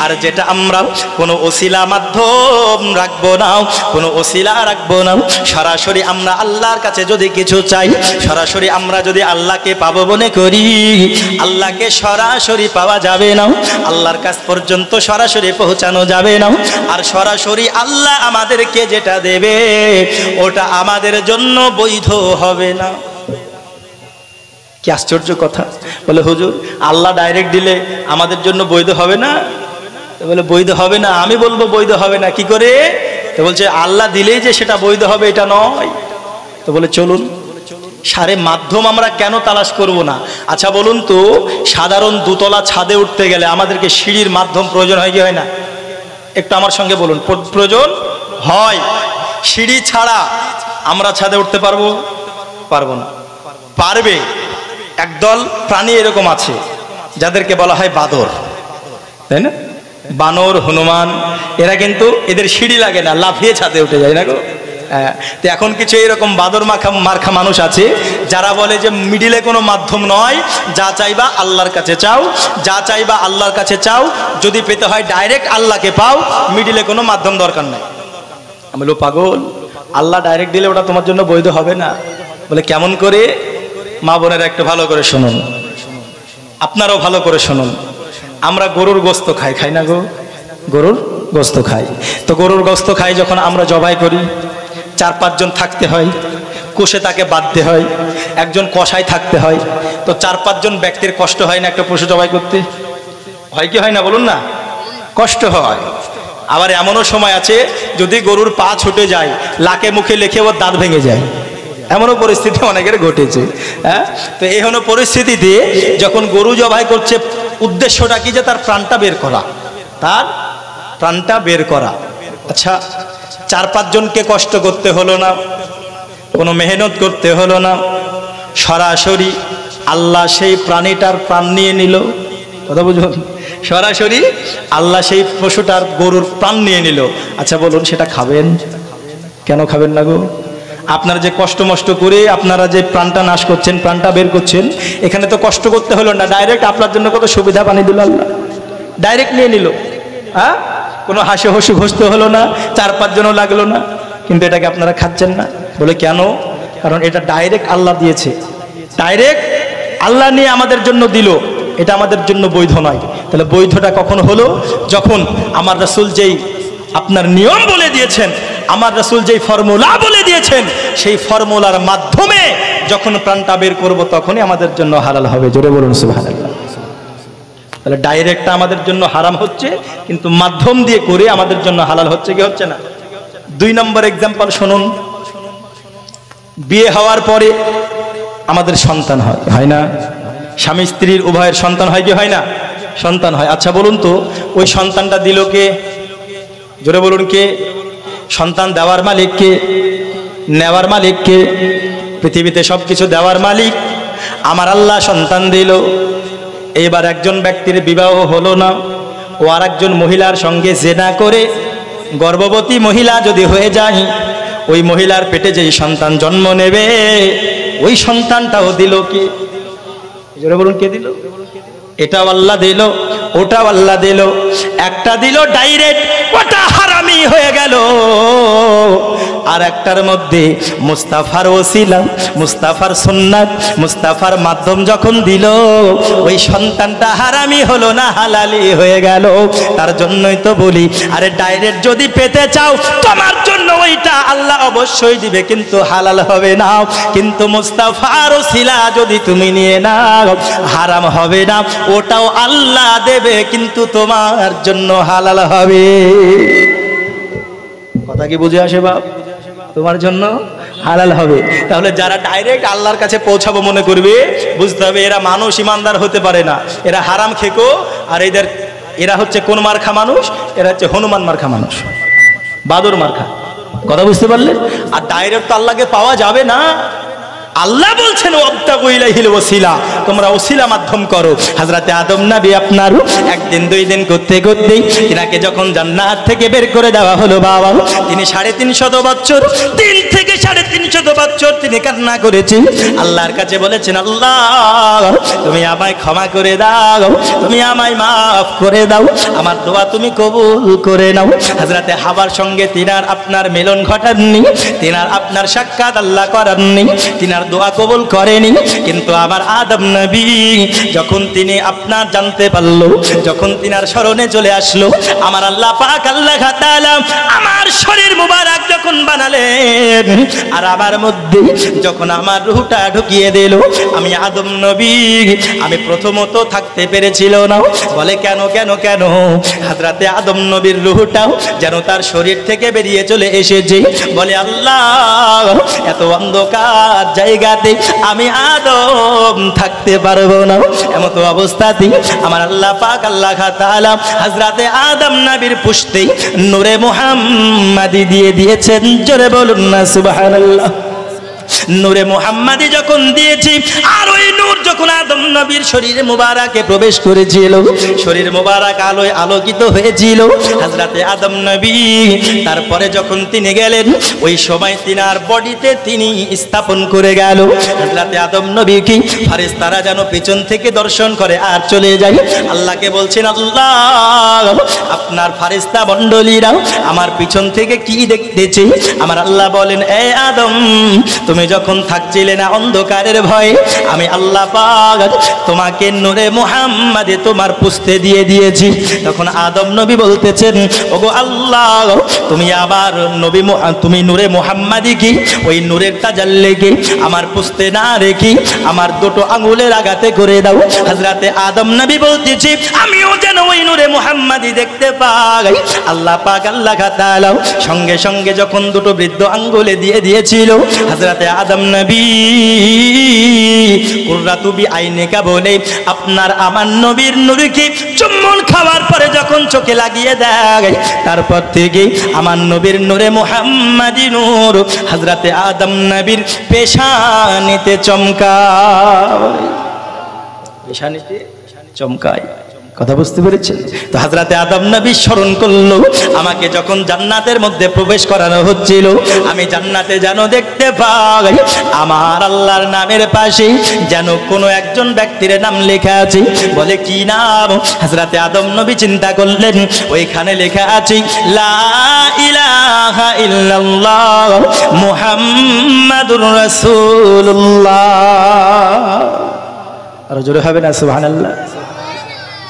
আর যেটা আমরা কোনো ওসিলা মাধ্যম রাখবো না, কোনো ওসিলা রাখবো না, সরাসরি আমরা আল্লাহর কাছে যদি কিছু চাই, সরাসরি আমরা যদি আল্লাহকে পাবো মনে করি, আল্লাহকে সরাসরি পাওয়া যাবে না, আল্লাহর কাছ পর্যন্ত সরাসরি পৌঁছানো যাবে না। আর সরাসরি আল্লাহ আমাদেরকে যেটা দেবে ওটা আমাদের জন্য বৈধ হবে না। কি আশ্চর্য কথা! বলে হুজুর আল্লাহ ডাইরেক্ট দিলে আমাদের জন্য বৈধ হবে না? বলে বৈধ হবে না। আমি বলবো বৈধ হবে না কি করে? তো বলছে আল্লাহ দিলেই যে সেটা বৈধ হবে এটা নয়। তো বলে চলুন সারে মাধ্যম আমরা কেন তালাশ করব না? আচ্ছা বলুন তো, সাধারণ দুতলা ছাদে উঠতে গেলে আমাদেরকে সিঁড়ির মাধ্যম প্রয়োজন হয় কি হয় না? একটু আমার সঙ্গে বলুন। প্রয়োজন হয়। সিঁড়ি ছাড়া আমরা ছাদে উঠতে পারবো? পারবো না। পারবে একদল প্রাণী এরকম আছে যাদেরকে বলা হয় বাদর, তাই না? বানর, হনুমান, এরা কিন্তু এদের সিঁড়ি লাগে না, লাফিয়ে ছাদে উঠে যায় না গো। তো এখন কিছু এরকম বাদর মার্খা মানুষ আছে যারা বলে যে মিডিলে কোনো মাধ্যম নয়, যা চাইবা আল্লাহর কাছে চাও, যা চাইবা আল্লাহর কাছে চাও, যদি পেতে হয় ডাইরেক্ট আল্লাহকে পাও, মিডিলে কোনো মাধ্যম দরকার নাই। আমি বলি পাগল, আল্লাহ ডাইরেক্ট দিলে ওটা তোমার জন্য বৈধ হবে না। বলে কেমন করে? মা বোনেরা একটু ভালো করে শুনুন, আপনারাও ভালো করে শুনুন। আমরা গরুর গোস্ত খাই, খাই না গো? গরুর গোস্ত খাই। তো গরুর গোস্ত খাই যখন আমরা জবাই করি, 4-5 জন থাকতে হয়, কোষে তাকে বাঁধতে হয়, একজন কষাই থাকতে হয়। তো 4-5 জন ব্যক্তির কষ্ট হয় না একটা পশু জবাই করতে? হয় কি হয় না বলুন না? কষ্ট হয়। আবার এমনও সময় আছে যদি গরুর পা ছুটে যায়, লাকে মুখে লেখে ওর দাঁত ভেঙে যায়, এমনও পরিস্থিতি অনেকের ঘটেছে। হ্যাঁ, তো এই হলো পরিস্থিতিতে যখন গরু জবাই করছে, উদ্দেশ্যটা কি? যে তার প্রাণটা বের করা, তার প্রাণটা বের করা। আচ্ছা 4-5 জনকে কষ্ট করতে হলো না, কোনো মেহনত করতে হলো না, সরাসরি আল্লাহ সেই প্রাণীটার প্রাণ নিয়ে নিল। কথা বুঝুন, সরাসরি আল্লাহ সেই পশুটার গরুর প্রাণ নিয়ে নিল। আচ্ছা বলুন সেটা খাবেন? কেন খাবেন না গো? আপনারা যে কষ্ট মষ্ট করে আপনারা যে প্রাণটা নাশ করছেন, প্রাণটা বের করছেন, এখানে তো কষ্ট করতে হলো না, ডাইরেক্ট আপনার জন্য কত সুবিধা বানিয়ে দিল আল্লাহ, ডাইরেক্ট নিয়ে নিল। হ্যাঁ, কোনো হাসি হসি ঘষতে হলো না, 4-5 জনও লাগলো না, কিন্তু এটাকে আপনারা খাচ্ছেন না। বলে কেন? কারণ এটা ডাইরেক্ট আল্লাহ দিয়েছে, ডাইরেক্ট আল্লাহ নিয়ে আমাদের জন্য দিল, এটা আমাদের জন্য বৈধ নয়। তাহলে বৈধটা কখন হলো? যখন আমার রাসূল যেই আপনার নিয়ম বলে দিয়েছেন, আমার রাসূল যেই ফর্মুলা বলে দিয়েছেন, সেই ফর্মুলার মাধ্যমে যখন প্রাণটা বের করব তখনই আমাদের জন্য হালাল হবে। জোরে বলুন সুবহানাল্লাহ। তাহলে ডাইরেক্টটা আমাদের জন্য হারাম হচ্ছে, কিন্তু মাধ্যম দিয়ে করে আমাদের জন্য হালাল হচ্ছে কি হচ্ছে না? 2 নম্বর এক্সাম্পল শুনুন। বিয়ে হওয়ার পরে আমাদের সন্তান হয়, হয় না? স্বামী স্ত্রীর উভয়ের সন্তান হয় কি হয় না? সন্তান হয়। আচ্ছা বলুন তো, ওই সন্তানটা দিল কে? জোরে বলুন কে? সন্তান দেওয়ার মালিক কে? নেওয়ার মালিক কে? পৃথিবীতে সব কিছু দেওয়ার মালিক আমার আল্লাহ। সন্তান দিল, এবার একজন ব্যক্তির বিবাহ হলো না, ও আর একজন মহিলার সঙ্গে জেনা করে গর্ভবতী মহিলা যদি হয়ে যায়, ওই মহিলার পেটে যেই সন্তান জন্ম নেবে, ওই সন্তানটাও দিল কে? জোরে বলুন কে দিল? এটাও আল্লাহ দিল, ওটাও আল্লাহ দিল। একটা দিল ডাইরেক্ট, ওটা হারামি হয়ে গেল। আর একটার মধ্যে মুস্তাফার ওসিলা, মুস্তাফার সুন্নাত, মুস্তাফার মাধ্যম যখন দিল, ওই সন্তানটা হারামি হলো না, হালালি হয়ে গেল। তার জন্যই তো বলি, আরে ডাইরেক্ট যদি পেতে চাও তোমার জন্য ওইটা আল্লাহ অবশ্যই দিবে, কিন্তু হালাল হবে না। কিন্তু মুস্তাফার ওসিলা যদি তুমি নিয়ে নাও, হারাম হবে না, ওটাও আল্লাহ দেবে, কিন্তু তোমার জন্য হালাল হবে। কথা কি বুঝে আসে বাপ? তোমার জন্য হালাল হবে। তাহলে যারা ডাইরেক্ট আল্লাহর কাছে পৌঁছাবো মনে করবে, বুঝতে হবে এরা মানুষ ইমানদার হতে পারে না, এরা হারাম খেকো। আর এরা হচ্ছে কোন মার্খা মানুষ? এরা হচ্ছে হনুমান মার্খা মানুষ, বাদর মার্খা। কথা বুঝতে পারলেন? আর ডাইরেক্ট তো আল্লাহকে পাওয়া যাবে না। আল্লাহ বলছেন ওয়াবতাগু ইলাইহিল ওয়াসিলা, তোমরা ওসিলা মাধ্যম করো। হযরতে আদম নবী আপনার একদিন দুই দিন করতে করতে তিনাকে যখন জান্নাত থেকে বের করে দেওয়া হলো বাবা, তিনি 350 বছর, 3 থেকে 350 বছর তিনি কান্না করেছেন, আল্লাহর কাছে বলেছেন, আল্লাহ তুমি আমায় ক্ষমা করে দাও, তুমি আমায় মাফ করে দাও, আমার দোয়া তুমি কবুল করে নাও। হযরতে হাওয়ার সঙ্গে তিনার আপনার মিলন ঘটাননি, তিনার আপনার সাক্ষাৎ আল্লাহ করাননি, তিনার দোয়া কবুল করেনি। কিন্তু আমার আদম নবী যখন তিনি আপনার জানতে পারলো, যখন তিনার স্মরণে চলে আসলো, আমার আল্লাহ পাক আল্লাহ তাআলা আমার শরীর মুবারক যখন বানালেন, আর আমার মধ্যে যখন আমার রূহটা ঢুকিয়ে দিল, আমি আদম নবী আমি প্রথমত থাকতে পেরেছিল না। বলে কেন কেন কেন? হযরতে আদম নবীর রূহটাও যেন তার শরীর থেকে বেরিয়ে চলে এসেছে। বলে আল্লাহ এত অন্ধকার জায়গাতে আমি আদম থাকতে পারবো না। এমত অবস্থাতে আমার আল্লাহ পাক আল্লাহ তাআলা হযরতে আদম নবীর পুষ্টি নূরে মুহাম্মাদি দিয়ে দিয়েছেন। জোরে বলুন না সুবহানাল্লাহ। নূরে মুহাম্মাদি যখন দিয়েছি, আর ওই নূর যখন আদম নবীর শরীরে মুবারাকে প্রবেশ করেছিল, শরীর মুবারক আলোয় আলোকিত হয়েছিল। হযরতে আদম নবী তারপরে যখন তিনি গেলেন, ওই সময় তিনার বডিতে তিনি স্থাপন করে গেল। হযরতে আদম নবী কি ফেরেশতারা যেন পেছন থেকে দর্শন করে আর চলে যায়। আল্লাহকে বলছেন, আল্লাহ আপনার ফেরেশতা মণ্ডলীরা আমার পিছন থেকে কি দেখতেছে? আমার আল্লাহ বলেন, এ আদম তুমি যখন থাকছিলে না অন্ধকারের ভয়ে, আমি আল্লাহ পাক তোমাকে নূরে মুহাম্মাদে তোমার পুস্তে দিয়ে দিয়েছি। তখন আদম নবী বলতেছেন, ওগো আল্লাহ তুমি আবার নবী তুমি নূরে মুহাম্মাদি কি ওই নূরের তাজাল্লি কি আমার পুস্তে না রেখে আমার দুটো আঙ্গুলের আগাতে করে দাও। হযরতে আদম নবী বলতেছে, আমিও যেন ওই নূরে মুহাম্মাদি দেখতে পাই। আল্লাহ পাক আল্লাহ তাআলা সঙ্গে সঙ্গে যখন দুটো বৃদ্ধ আঙ্গুলে দিয়ে দিয়েছিল, হযরতে আদম নবী কুররাতু বিআইনিকা বলে আপনার আমার নবীর নূরকে চুম্বন খাওয়ার পরে যখন চোখে লাগিয়ে দেয়, তারপর থেকে আমার নবীর নূরে মুহাম্মাদি নূর হযরতে আদম নবীর পেশানিতে চমকায়, পেশানিতে চমকায়। কথা বুঝতে পেরেছেন? তো হযরতে আদম নবী স্মরণ করলো, আমাকে যখন জান্নাতের মধ্যে প্রবেশ করানো হচ্ছিল, আমি জান্নাতে যেন দেখতে পাই আমার আল্লাহর নামের পাশে যেন কোনো একজন ব্যক্তির নাম লেখা আছে। বলে কি নাম? হযরতে আদম নবী চিন্তা করলেন, ওইখানে লেখা আছে লা ইলাহা ইল্লাল্লাহ মুহাম্মাদুর রাসূলুল্লাহ। আর জোরে হবে না সুবহানাল্লাহ?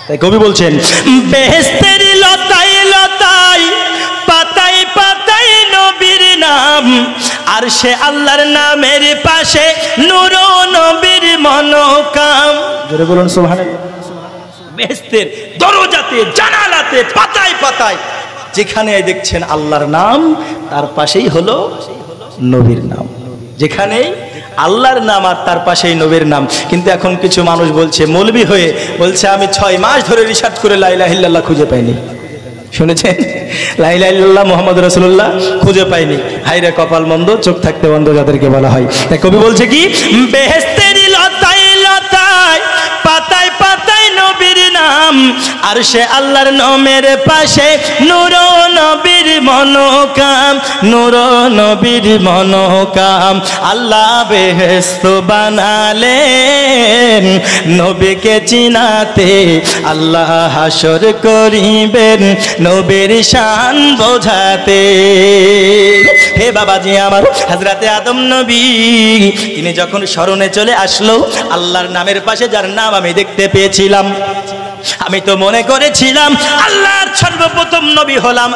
তাই কবি বলছেন, বেহেশতের লতায় লতায় পাতায় পাতায় নবীর নাম, আর সে আল্লাহর নামের পাশে নূর নবীর মনোকাম। জোরে বলুন সুবহানাল্লাহ। বেহেশতের দরজাতে জানালাতে পাতায় পাতায় যেখানে দেখছেন আল্লাহর নাম, তার পাশেই হলো নবীর নাম। যেখানে আল্লাহর নাম আর তার পাশেই নবীর নাম। কিন্তু এখন কিছু মানুষ বলছে, মৌলবি হয়ে বলছে, আমি 6 মাস ধরে রিসার্চ করে লা ইলাহা ইল্লাল্লাহ খুঁজে পাইনি। শুনেছেন? লা ইলাহা ইল্লাল্লাহ মুহাম্মাদুর রাসূলুল্লাহ খুঁজে পাইনি। হায়রে কপাল মন্দ, চোখ থাকতে বন্ধ যাদেরকে বলা হয়। তাই কবি বলছে কি, বেহেশতের লতায় লতায় পাতায় পাতায় নবীর নাম, আরশে আল্লাহর নামের পাশে নূর নবীর মনোকাম, নূর নবীর মনোকাম। আল্লাহ বেহেশত বানালেন নবীকে চিনাতে, আল্লাহ হাসর করিবেন নবীর শান বোঝাতে। হে বাবাজি আমার, হযরতে আদম নবী তিনি যখন স্মরণে চলে আসলো, আল্লাহর নামের পাশে যার নাম আমি দেখতে পেয়েছিলাম, আমি তো মনে করেছিলাম আল্লাহর সর্বপ্রথম নবী হলাম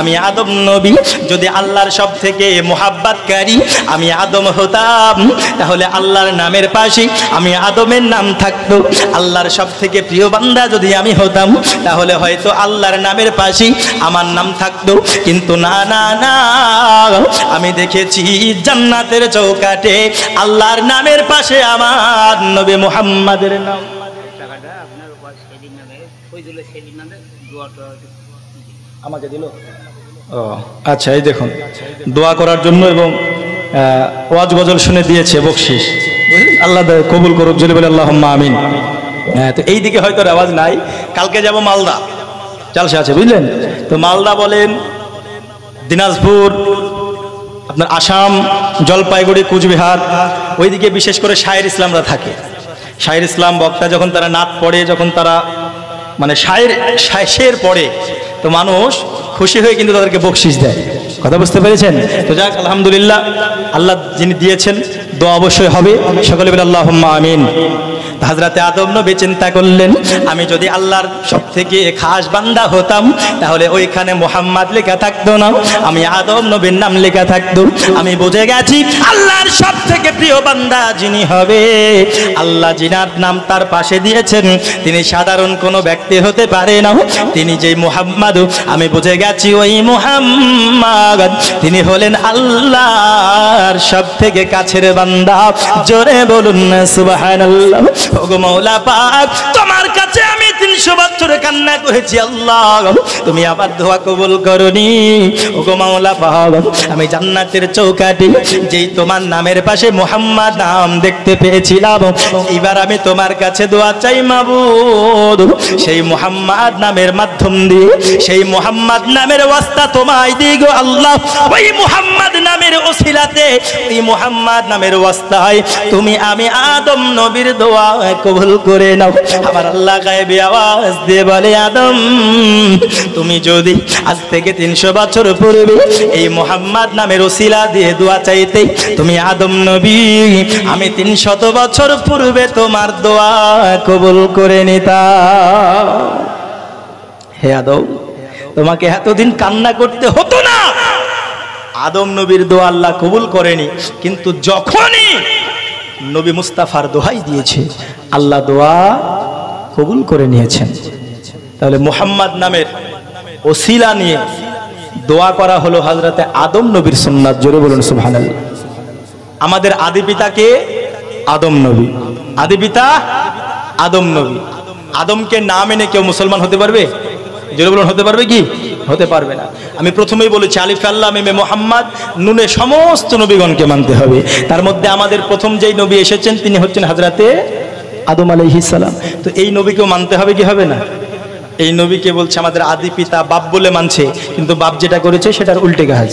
আমি আদম নবী। যদি আল্লাহর সব থেকে মোহাব্বতকারী আমি আদম হতাম, তাহলে আল্লাহর নামের পাশে আমি আদমের নাম থাকতো। আল্লাহর সব থেকে প্রিয় বান্দা যদি আমি হতাম, তাহলে হয়তো আল্লাহর নামের পাশে আমার নাম থাকতো। কিন্তু না না না, আমি দেখেছি জান্নাতের চৌকাঠে আল্লাহর নামের পাশে আমার নবী মুহাম্মাদের নাম। আমাকে দিল, ও আচ্ছা, এই দেখুন দোয়া করার জন্য এবং ওয়াজ গজল শুনে দিয়েছে বকশিশ, আল্লাহ কবুল করুক, জোরে বলে আল্লাহুম্মা আমিন। হ্যাঁ, তো এই দিকে হয়তো আওয়াজ নাই। কালকে যাব মালদা, জালসা আছে বুঝলেন তো। মালদা বলেন, দিনাজপুর, আপনার আসাম, জলপাইগুড়ি, কুচবিহার, ওইদিকে বিশেষ করে শায়ের ইসলামরা থাকে। শায়ের ইসলাম বক্তা যখন তারা নাত পড়ে, যখন তারা মানে শের পড়ে, তো মানুষ খুশি হয়ে কিন্তু তাদেরকে বকশিশ দেয়। কথা বুঝতে পেরেছেন? তো যাক, আলহামদুলিল্লাহ, আল্লাহ যিনি দিয়েছেন দোয়া অবশ্যই হবে। সকলে বলে আল্লাহুম্মা আমিন। হযরতে আদম নবী চিন্তা করলেন, আমি যদি আল্লাহর সব থেকে খাস বান্দা হতাম, তাহলে ওইখানে মুহাম্মদ লেখা থাকতো না, আমি আদম নবীর নাম লেখা থাকতো। আমি বুঝে গেছি আল্লাহর সব থেকে প্রিয় বান্দা যিনি হবে, আল্লাহ যিনার নাম তার পাশে দিয়েছেন, তিনি সাধারণ কোনো ব্যক্তি হতে পারে না। তিনি যেই মুহাম্মদ, আমি বুঝে গেছি ওই মুহাম্মদ তিনি হলেন আল্লাহর সব থেকে কাছের বান্দা। জোরে বলুন না সুবহানাল্লাহ। ওগো মাওলা পাক, তোমার কাছে আমি 300 বছর কান্না করেছি, আল্লাহ তুমি আমার দোয়া কবুল করনি। ওগো মাওলা পাক, আমি জান্নাতের চৌকাঠে যেই তোমার নামের পাশে মুহাম্মদ নাম দেখতে পেয়েছিলাম, এবার আমি তোমার কাছে দোয়া চাই মাবুদ, সেই মুহাম্মদ নামের মাধ্যম দিয়ে, সেই মুহাম্মদ নামের ওয়াস্তা তোমায় দিই গো আল্লাহ। ওই মুহাম্মদ নামের ওসিলাতে, ওই মুহাম্মদ নামের ওয়াস্তায় তুমি আমি আদম নবীর দোয়া কবুল করে নাও। আমার আল্লাহ গায়েবে আওয়াজ দিয়ে বলে, আদম তুমি যদি আজ থেকে 300 বছর পূর্বে এই মুহাম্মদ নামের ওসিলা দিয়ে দোয়া চাইতে, তুমি আদম নবী, আমি 300 বছর পূর্বে তোমার দোয়া কবুল করে নিতাম। হে আদম, তোমাকে এতদিন কান্না করতে হতো না। আদম নবীর দোয়া আল্লাহ কবুল করেনি, কিন্তু যখনই নবী মুস্তাফার দোহাই দিয়েছে, আল্লাহ দোয়া কবুল করে নিয়েছেন। তাহলে মুহাম্মদ নামের ওসিলা নিয়ে দোয়া করা হলো হযরতে আদম নবীর সুন্নাত। জোরে বলুন সুবহানাল্লাহ। আমাদের আদি পিতাকে আদম নবী, আদি পিতা আদম নবী। আদমকে না মেনে কেউ মুসলমান হতে পারবে? জোরে বলুন, হতে পারবে কি? হতে পারবে না। আমি প্রথমেই বলেছি, আলিফ আল্লাহ মিমে মুহাম্মদ, নুনে সমস্ত নবীগণকে মানতে হবে। তার মধ্যে আমাদের প্রথম যেই নবী এসেছেন তিনি হচ্ছেন হযরতে আদম আলাইহিস সালাম। তো এই নবীকেও মানতে হবে কি হবে না? এই নবীকে বলছে আমাদের আদি পিতা, বাপ বলে মানছে, কিন্তু বাপ যেটা করেছে সেটার উল্টে কাজ,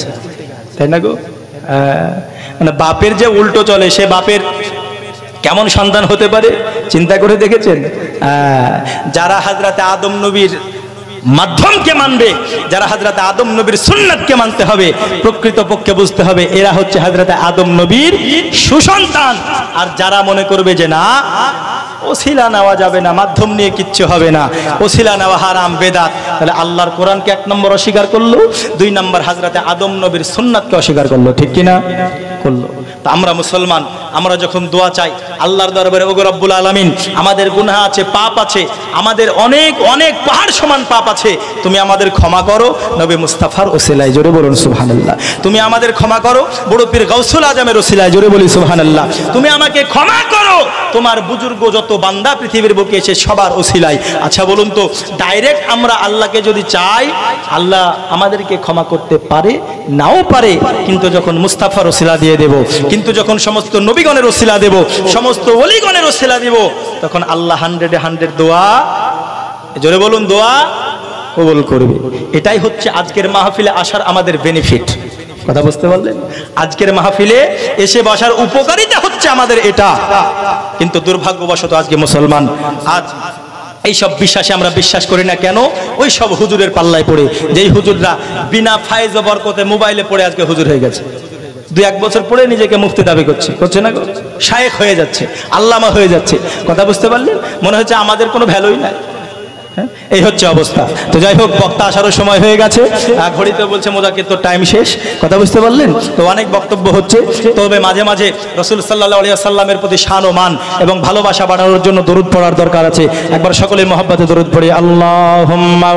তাই না গো? মানে বাপের যে উল্টো চলে, সে বাপের কেমন সন্তান হতে পারে চিন্তা করে দেখেছেন? যারা হযরতে আদম নবীর মাধ্যমকে মানবে, যারা হযরতে আদম নবীর সুন্নাতকে মানতে হবে, প্রকৃতপক্ষে বুঝতে হবে এরা হচ্ছে হযরতে আদম নবীর সুসন্তান। আর যারা মনে করবে যে না, ওসিলা নেওয়া যাবে না, মাধ্যম নিয়ে কিচ্ছু হবে না, ওসিলা নেওয়া হারাম, বেদাত, তাহলে আল্লাহর কোরআনকে 1 নম্বর অস্বীকার করলো, 2 নম্বর হযরতে আদম নবীর সুন্নাতকে অস্বীকার করলো। ঠিক কিনা? করলো। তো আমরা মুসলমান, আমরা যখন দোয়া চাই আল্লাহর দরবারে, ওগো রব্বুল আলামিন, আমাদের গুনাহ আছে, পাপ আছে, আমাদের অনেক অনেক পাহাড় সমান পাপ আছে, তুমি আমাদের ক্ষমা করো নবী মুস্তাফার ওসিলায়। জোরে বলুন সুবহানাল্লাহ। তুমি আমাদের ক্ষমা করো বড় পীর গাউসুল আজমের ওসিলায়। জোরে বলি সুবহানাল্লাহ। তুমি আমাকে ক্ষমা করো তোমার বুজুর্গ যত বান্দা পৃথিবীর বুকে এসে সবার ওসিলায়। আচ্ছা বলুন তো, ডাইরেক্ট আমরা আল্লাহকে যদি চাই, আল্লাহ আমাদেরকে ক্ষমা করতে পারে, নাও পারে, কিন্তু যখন মুস্তাফার ওসিলা দিয়ে দেব, কিন্তু যখন সমস্ত নবী নবীগণের ওসিলা দেব, সমস্ত ওলিগণের ওসিলা দেব, তখন আল্লাহ 100-100 দোয়া, জোরে বলুন, দোয়া কবুল করবে। এটাই হচ্ছে আজকের মাহফিলে আসার আমাদের বেনিফিট। কথা বুঝতে পারলেন? আজকের মাহফিলে এসে বসার উপকারিতা হচ্ছে আমাদের এটা। কিন্তু দুর্ভাগ্যবশত আজকে মুসলমান আজ এইসব বিশ্বাসে আমরা বিশ্বাস করি না। কেন? ওই সব হুজুরের পাল্লায় পড়ে, যেই হুজুররা বিনা ফায়েজ ও বরকতে মোবাইলে পড়ে আজকে হুজুর হয়ে গেছে। 2-1 বছর পরে নিজেকে মুফতি দাবি করছে না, শায়েখ হয়ে যাচ্ছে, আল্লামা হয়ে যাচ্ছে। কথা বুঝতে পারলেন? মনে হচ্ছে আমাদের কোনো ভ্যালুই নাই। এই হচ্ছে অবস্থা। তো যাই হোক, বক্তা আসারও সময় হয়ে গেছে, ঘড়িতে বলছে মোজাকির তো টাইম শেষ। কথা বুঝতে পারলেন? তো অনেক বক্তব্য হচ্ছে, তবে মাঝে মাঝে রাসূল সাল্লাল্লাহু আলাইহি ওয়াসাল্লামের প্রতি শান ও মান এবং ভালোবাসা বাড়ানোর জন্য দরুদ পড়ার দরকার আছে। একবার সকলে মহব্বতে দরুদ পড়ি। আল্লাহুম্মা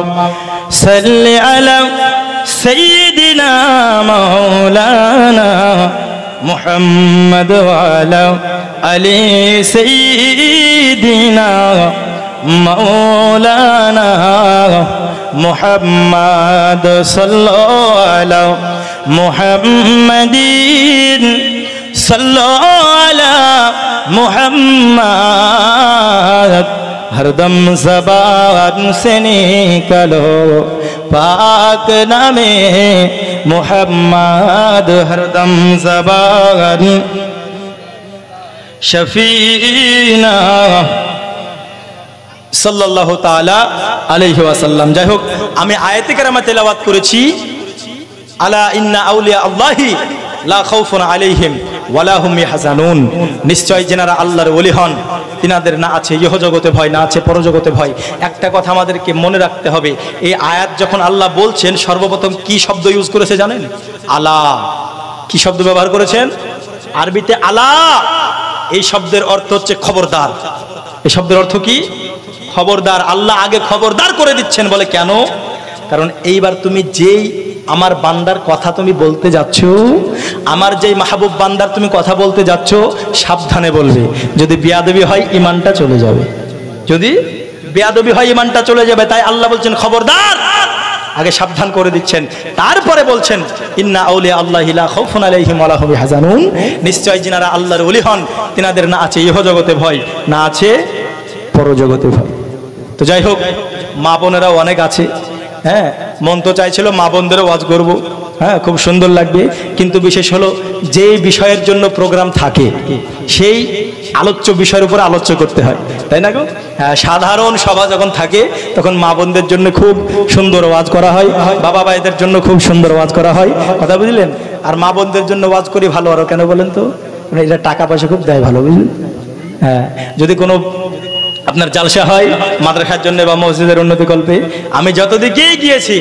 সাল্লি আলা সাইয়্যিদিনা মাওলানা মুহাম্মদ ওয়া আলা আলি সাইয়্যিদিনা মাওলানা মুহাম্মদ সাল্লাল্লাহু আলা মুহাম্মাদিন সাল্লাল্লাহু আলা মুহাম্মদ हरदम ज़बान से निकलो पाक नामे मुहम्मद, हरदम ज़बान शफीना সাল্লাল্লাহু তাআলা আলাইহি ওয়াসাল্লাম। যাই হোক, আমি আয়াতে কারিমা তেলাওয়াত করেছি, আলা ইন্না আউলিয়া আল্লাহি লা খাউফুন আলাইহিম ওয়ালা হুম ইয়াহজানুন। নিশ্চয় যারা আল্লাহর ওলি হন তিনাদের না আছে ইহজগতে ভয়, না আছে পরজগতে ভয়। একটা কথা আমাদেরকে মনে রাখতে হবে, এই আয়াত যখন আল্লাহ বলছেন সর্বপ্রথম কি শব্দ ইউজ করেছে জানেন? আলা। কি শব্দ ব্যবহার করেছেন? আরবিতে আলা। এই শব্দের অর্থ হচ্ছে খবরদার। এই শব্দের অর্থ কি? খবরদার। আল্লাহ আগে খবরদার করে দিচ্ছেন। বলে কেন? কারণ এইবার তুমি যেই আমার বান্দার কথা তুমি বলতে যাচ্ছ, আমার যেই মাহবুব বান্দার তুমি কথা বলতে যাচ্ছ, সাবধানে বলবে। যদি বেয়াদবি হয় ইমানটা চলে যাবে, যদি বেয়াদবি হয় ইমানটা চলে যাবে। তাই আল্লাহ বলছেন খবরদার, আগে সাবধান করে দিচ্ছেন। তারপরে বলছেন ইন্না আউলিয়া আল্লাহি লা খাউফুন আলাইহিম ওয়া লা হুম ইয়াহজানুন। নিশ্চয় যিনারা আল্লাহর ওলি হন তিনাদের না আছে ইহজগতে ভয়, না আছে পরজগতে ভয়। তো যাই হোক, মা বোনেরাও অনেক আছে। হ্যাঁ, মন তো চাইছিল মা বোনদেরও ওয়াজ করবো, হ্যাঁ খুব সুন্দর লাগবে। কিন্তু বিশেষ হলো যে বিষয়ের জন্য প্রোগ্রাম থাকে সেই আলোচ্য বিষয়ের উপর আলোচ্য করতে হয়, তাই না গো? হ্যাঁ, সাধারণ সভা যখন থাকে তখন মা বোনদের জন্য খুব সুন্দর ওয়াজ করা হয়, বাবা ভাইদের জন্য খুব সুন্দর ওয়াজ করা হয়। কথা বুঝলেন? আর মা বোনদের জন্য ওয়াজ করি ভালো। আরো কেন বলেন তো? মানে এটা টাকা পয়সা খুব দেয়, ভালো বুঝলেন? হ্যাঁ, যদি কোনো আপনার জালসা হয় মাদ্রাসার জন্য বা মসজিদের উন্নতি কল্পে, আমি যতদিকেই গিয়েছি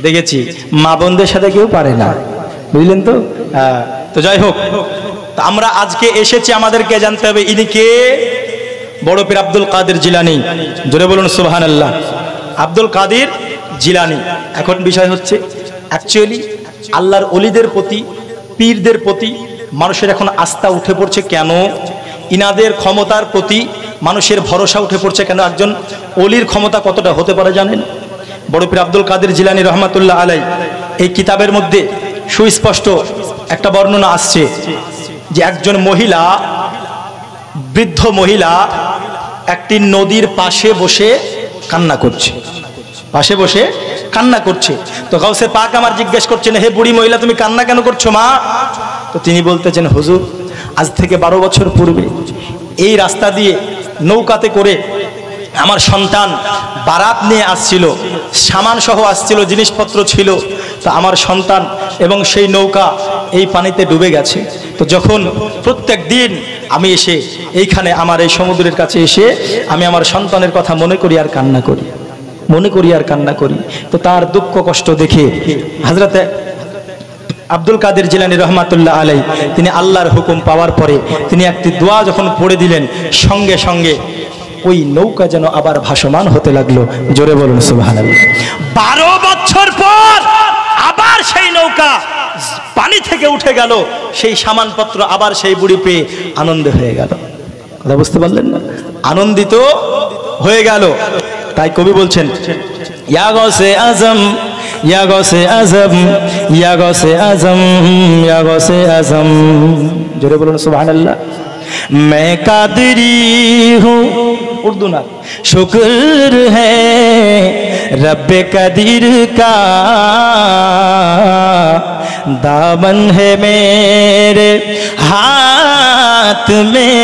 দেখেছি মা বোনদের সাথে কেউ পারে না, বুঝলেন তো? তো যাই হোক, আমরা আজকে এসেছি, আমাদেরকে জানতে হবে ইনি কে। বড় পীর আব্দুল কাদের জিলানী। জোরে বলুন সুবহানাল্লাহ। আব্দুল কাদের জিলানী। এখন বিষয় হচ্ছে অ্যাকচুয়ালি আল্লাহর ওলিদের প্রতি, পীরদের প্রতি মানুষের এখন আস্থা উঠে পড়ছে কেন? ইনাদের ক্ষমতার প্রতি মানুষের ভরসা উঠে পড়ছে কেন? একজন ওলির ক্ষমতা কতটা হতে পারে জানেন? বড় পীর আব্দুল কাদের জিলানী রহমাতুল্লাহ আলাই এই কিতাবের মধ্যে সুস্পষ্ট একটা বর্ণনা আসছে যে একজন মহিলা, বৃদ্ধ মহিলা একটি নদীর পাশে বসে কান্না করছে, পাশে বসে কান্না করছে। তো গাউসে পাক আমার জিজ্ঞেস করছেন, হে বুড়ি মহিলা তুমি কান্না কেন করছো মা? তো তিনি বলতেছেন, হুজুর আজ থেকে 12 বছর পূর্বে এই রাস্তা দিয়ে নৌকাতে করে আমার সন্তান বারাত নিয়ে আসছিল, সামান সহ আসছিল, জিনিসপত্র ছিল। তো আমার সন্তান এবং সেই নৌকা এই পানিতে ডুবে গেছে। তো যখন প্রত্যেক দিন আমি এসে এইখানে আমার এই সমুদ্রের কাছে এসে আমি আমার সন্তানের কথা মনে করি আর কান্না করি, মনে করি আর কান্না করি। তো তার দুঃখ কষ্ট দেখে হযরতে আব্দুল কাদের জিলানী রহমাতুল্লাহ আলাই তিনি আল্লাহর হুকুম পাওয়ার পরে তিনি একটি দোয়া যখন পড়ে দিলেন, সঙ্গে সঙ্গে ওই নৌকা যেন আবার ভাসমান হতে লাগলো। জোরে বলুন সুবহানাল্লাহ। 12 বছর পর আবার সেই নৌকা পানি থেকে উঠে গেল, সেই সামানপত্র আবার সেই বুড়ি পেয়ে আনন্দ হয়ে গেল। কথা বুঝতে পারলেন না? আনন্দিত হয়ে গেল। তাই কবি বলছেন, ইয়া গাউসে আজম या गौसे आजम, या गौसे आजम, या गौसे आजम। जोरे बोलो सुभान अल्लाह। मैं कादरी हूँ, उर्दू ना, शुक्र है रब्बे कदीर का, दामन है मेरे हाथ में,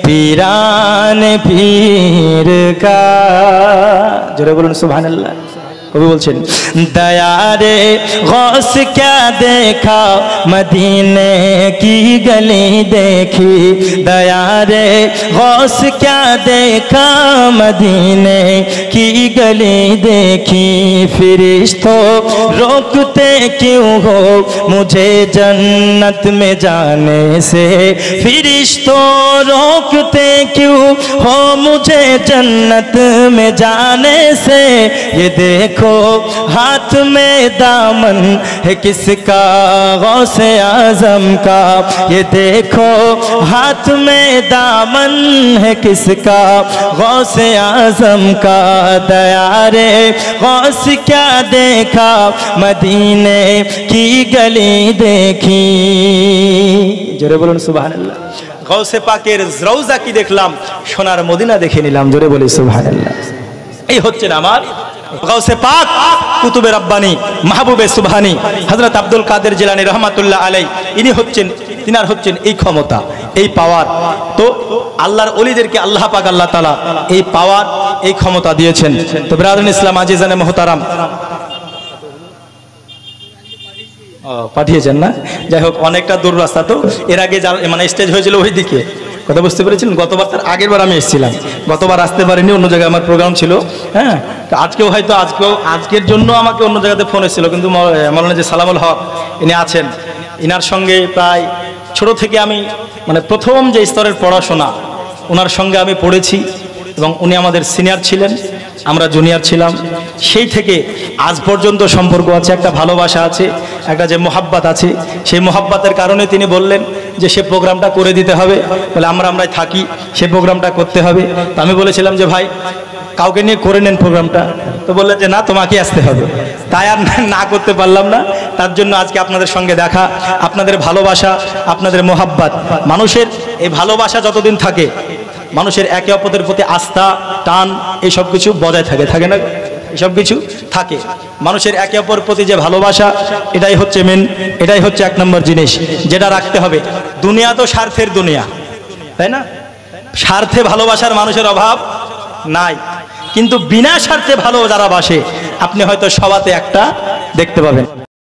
पीरान पीर का। जोरे बोलून सुभान अल्लाह। कभी बोलছেন दया रे गौस क्या देखा, मदीने की गली देखी, दया रे गौस क्या देखा, मदीने की गली देखी, फिरिश्तों रोकते क्यों हो मुझे जन्नत में जाने से, फिरिश्तों रोकते क्यों हो मुझे जन्नत में जाने से, ये देखो हाथ में दामन है किसका, गौसे आजम का, ये देखो हाथ में दामन है किसका, गौसे आजम का, दया रे गौस क्या देखा, मदीने की गली देखी। जोरे बोलুন সুবহানাল্লাহ। গৌসে পাকের রওজা কি দেখলাম, সোনার মদিনা দেখে নিলাম। জোরে বলি সুবহানাল্লাহ। এই হচ্ছেন আমার গৌসে পাক কুতুবে রব্বানি মাহবুবে সুবহানি হযরত আব্দুল কাদের জিলানী রহমাতুল্লাহ আলাই। ইনি হচ্ছেন, তিনার হচ্ছেন এই ক্ষমতা, এই পাওয়ার। তো আল্লাহর ওলিদেরকে আল্লাহ পাক আল্লাহ তাআলা এই পাওয়ার, এই ক্ষমতা দিয়েছেন। তো ব্রাদার ইসলাম আজিজানে মুহতারাম, পাঠিয়েছেন না, যাই হোক অনেকটা দূর রাস্তা। তো এর আগে মানে স্টেজ হয়েছিল ওই দিকে, কথা বুঝতে পেরেছেন। গতবার তার আগের বার আমি এসেছিলাম, গতবার আসতে পারিনি, অন্য জায়গায় আমার প্রোগ্রাম ছিল। হ্যাঁ, তো আজকেও হয়তো আজকের জন্য আমাকে অন্য জায়গাতে ফোন এসেছিল, কিন্তু মৌলানা যে সালামুল হক ইনি আছেন, ইনার সঙ্গে প্রায় ছোট থেকে আমি মানে প্রথম যে স্তরের পড়াশোনা ওনার সঙ্গে আমি পড়েছি, এবং উনি আমাদের সিনিয়র ছিলেন, আমরা জুনিয়র ছিলাম। সেই থেকে আজ পর্যন্ত সম্পর্ক আছে, একটা ভালোবাসা আছে, একটা যে মোহাব্বত আছে, সেই মোহাব্বতের কারণে তিনি বললেন যে সে প্রোগ্রামটা করে দিতে হবে, বলে আমরাই থাকি, সে প্রোগ্রামটা করতে হবে। তো আমি বলেছিলাম যে ভাই কাউকে নিয়ে করে নেন প্রোগ্রামটা, তো বললেন যে না তোমাকে আসতে হবে। তাই আর না করতে পারলাম না। তার জন্য আজকে আপনাদের সঙ্গে দেখা, আপনাদের ভালোবাসা, আপনাদের মোহাব্বত, মানুষের এই ভালোবাসা যতদিন থাকে, মানুষের একে অপরের প্রতি আস্থা, টান, এই সব কিছু বজায় থাকে না, এসব কিছু থাকে। মানুষের একে অপরের প্রতি যে ভালোবাসা, এটাই হচ্ছে মেন, এটাই হচ্ছে এক নম্বর জিনিস যেটা রাখতে হবে। দুনিয়া তো স্বার্থের দুনিয়া, তাই না? স্বার্থে ভালোবাসার মানুষের অভাব নাই, কিন্তু বিনা স্বার্থে ভালো যারা বাসে আপনি হয়তো সবাতে একটা দেখতে পাবেন।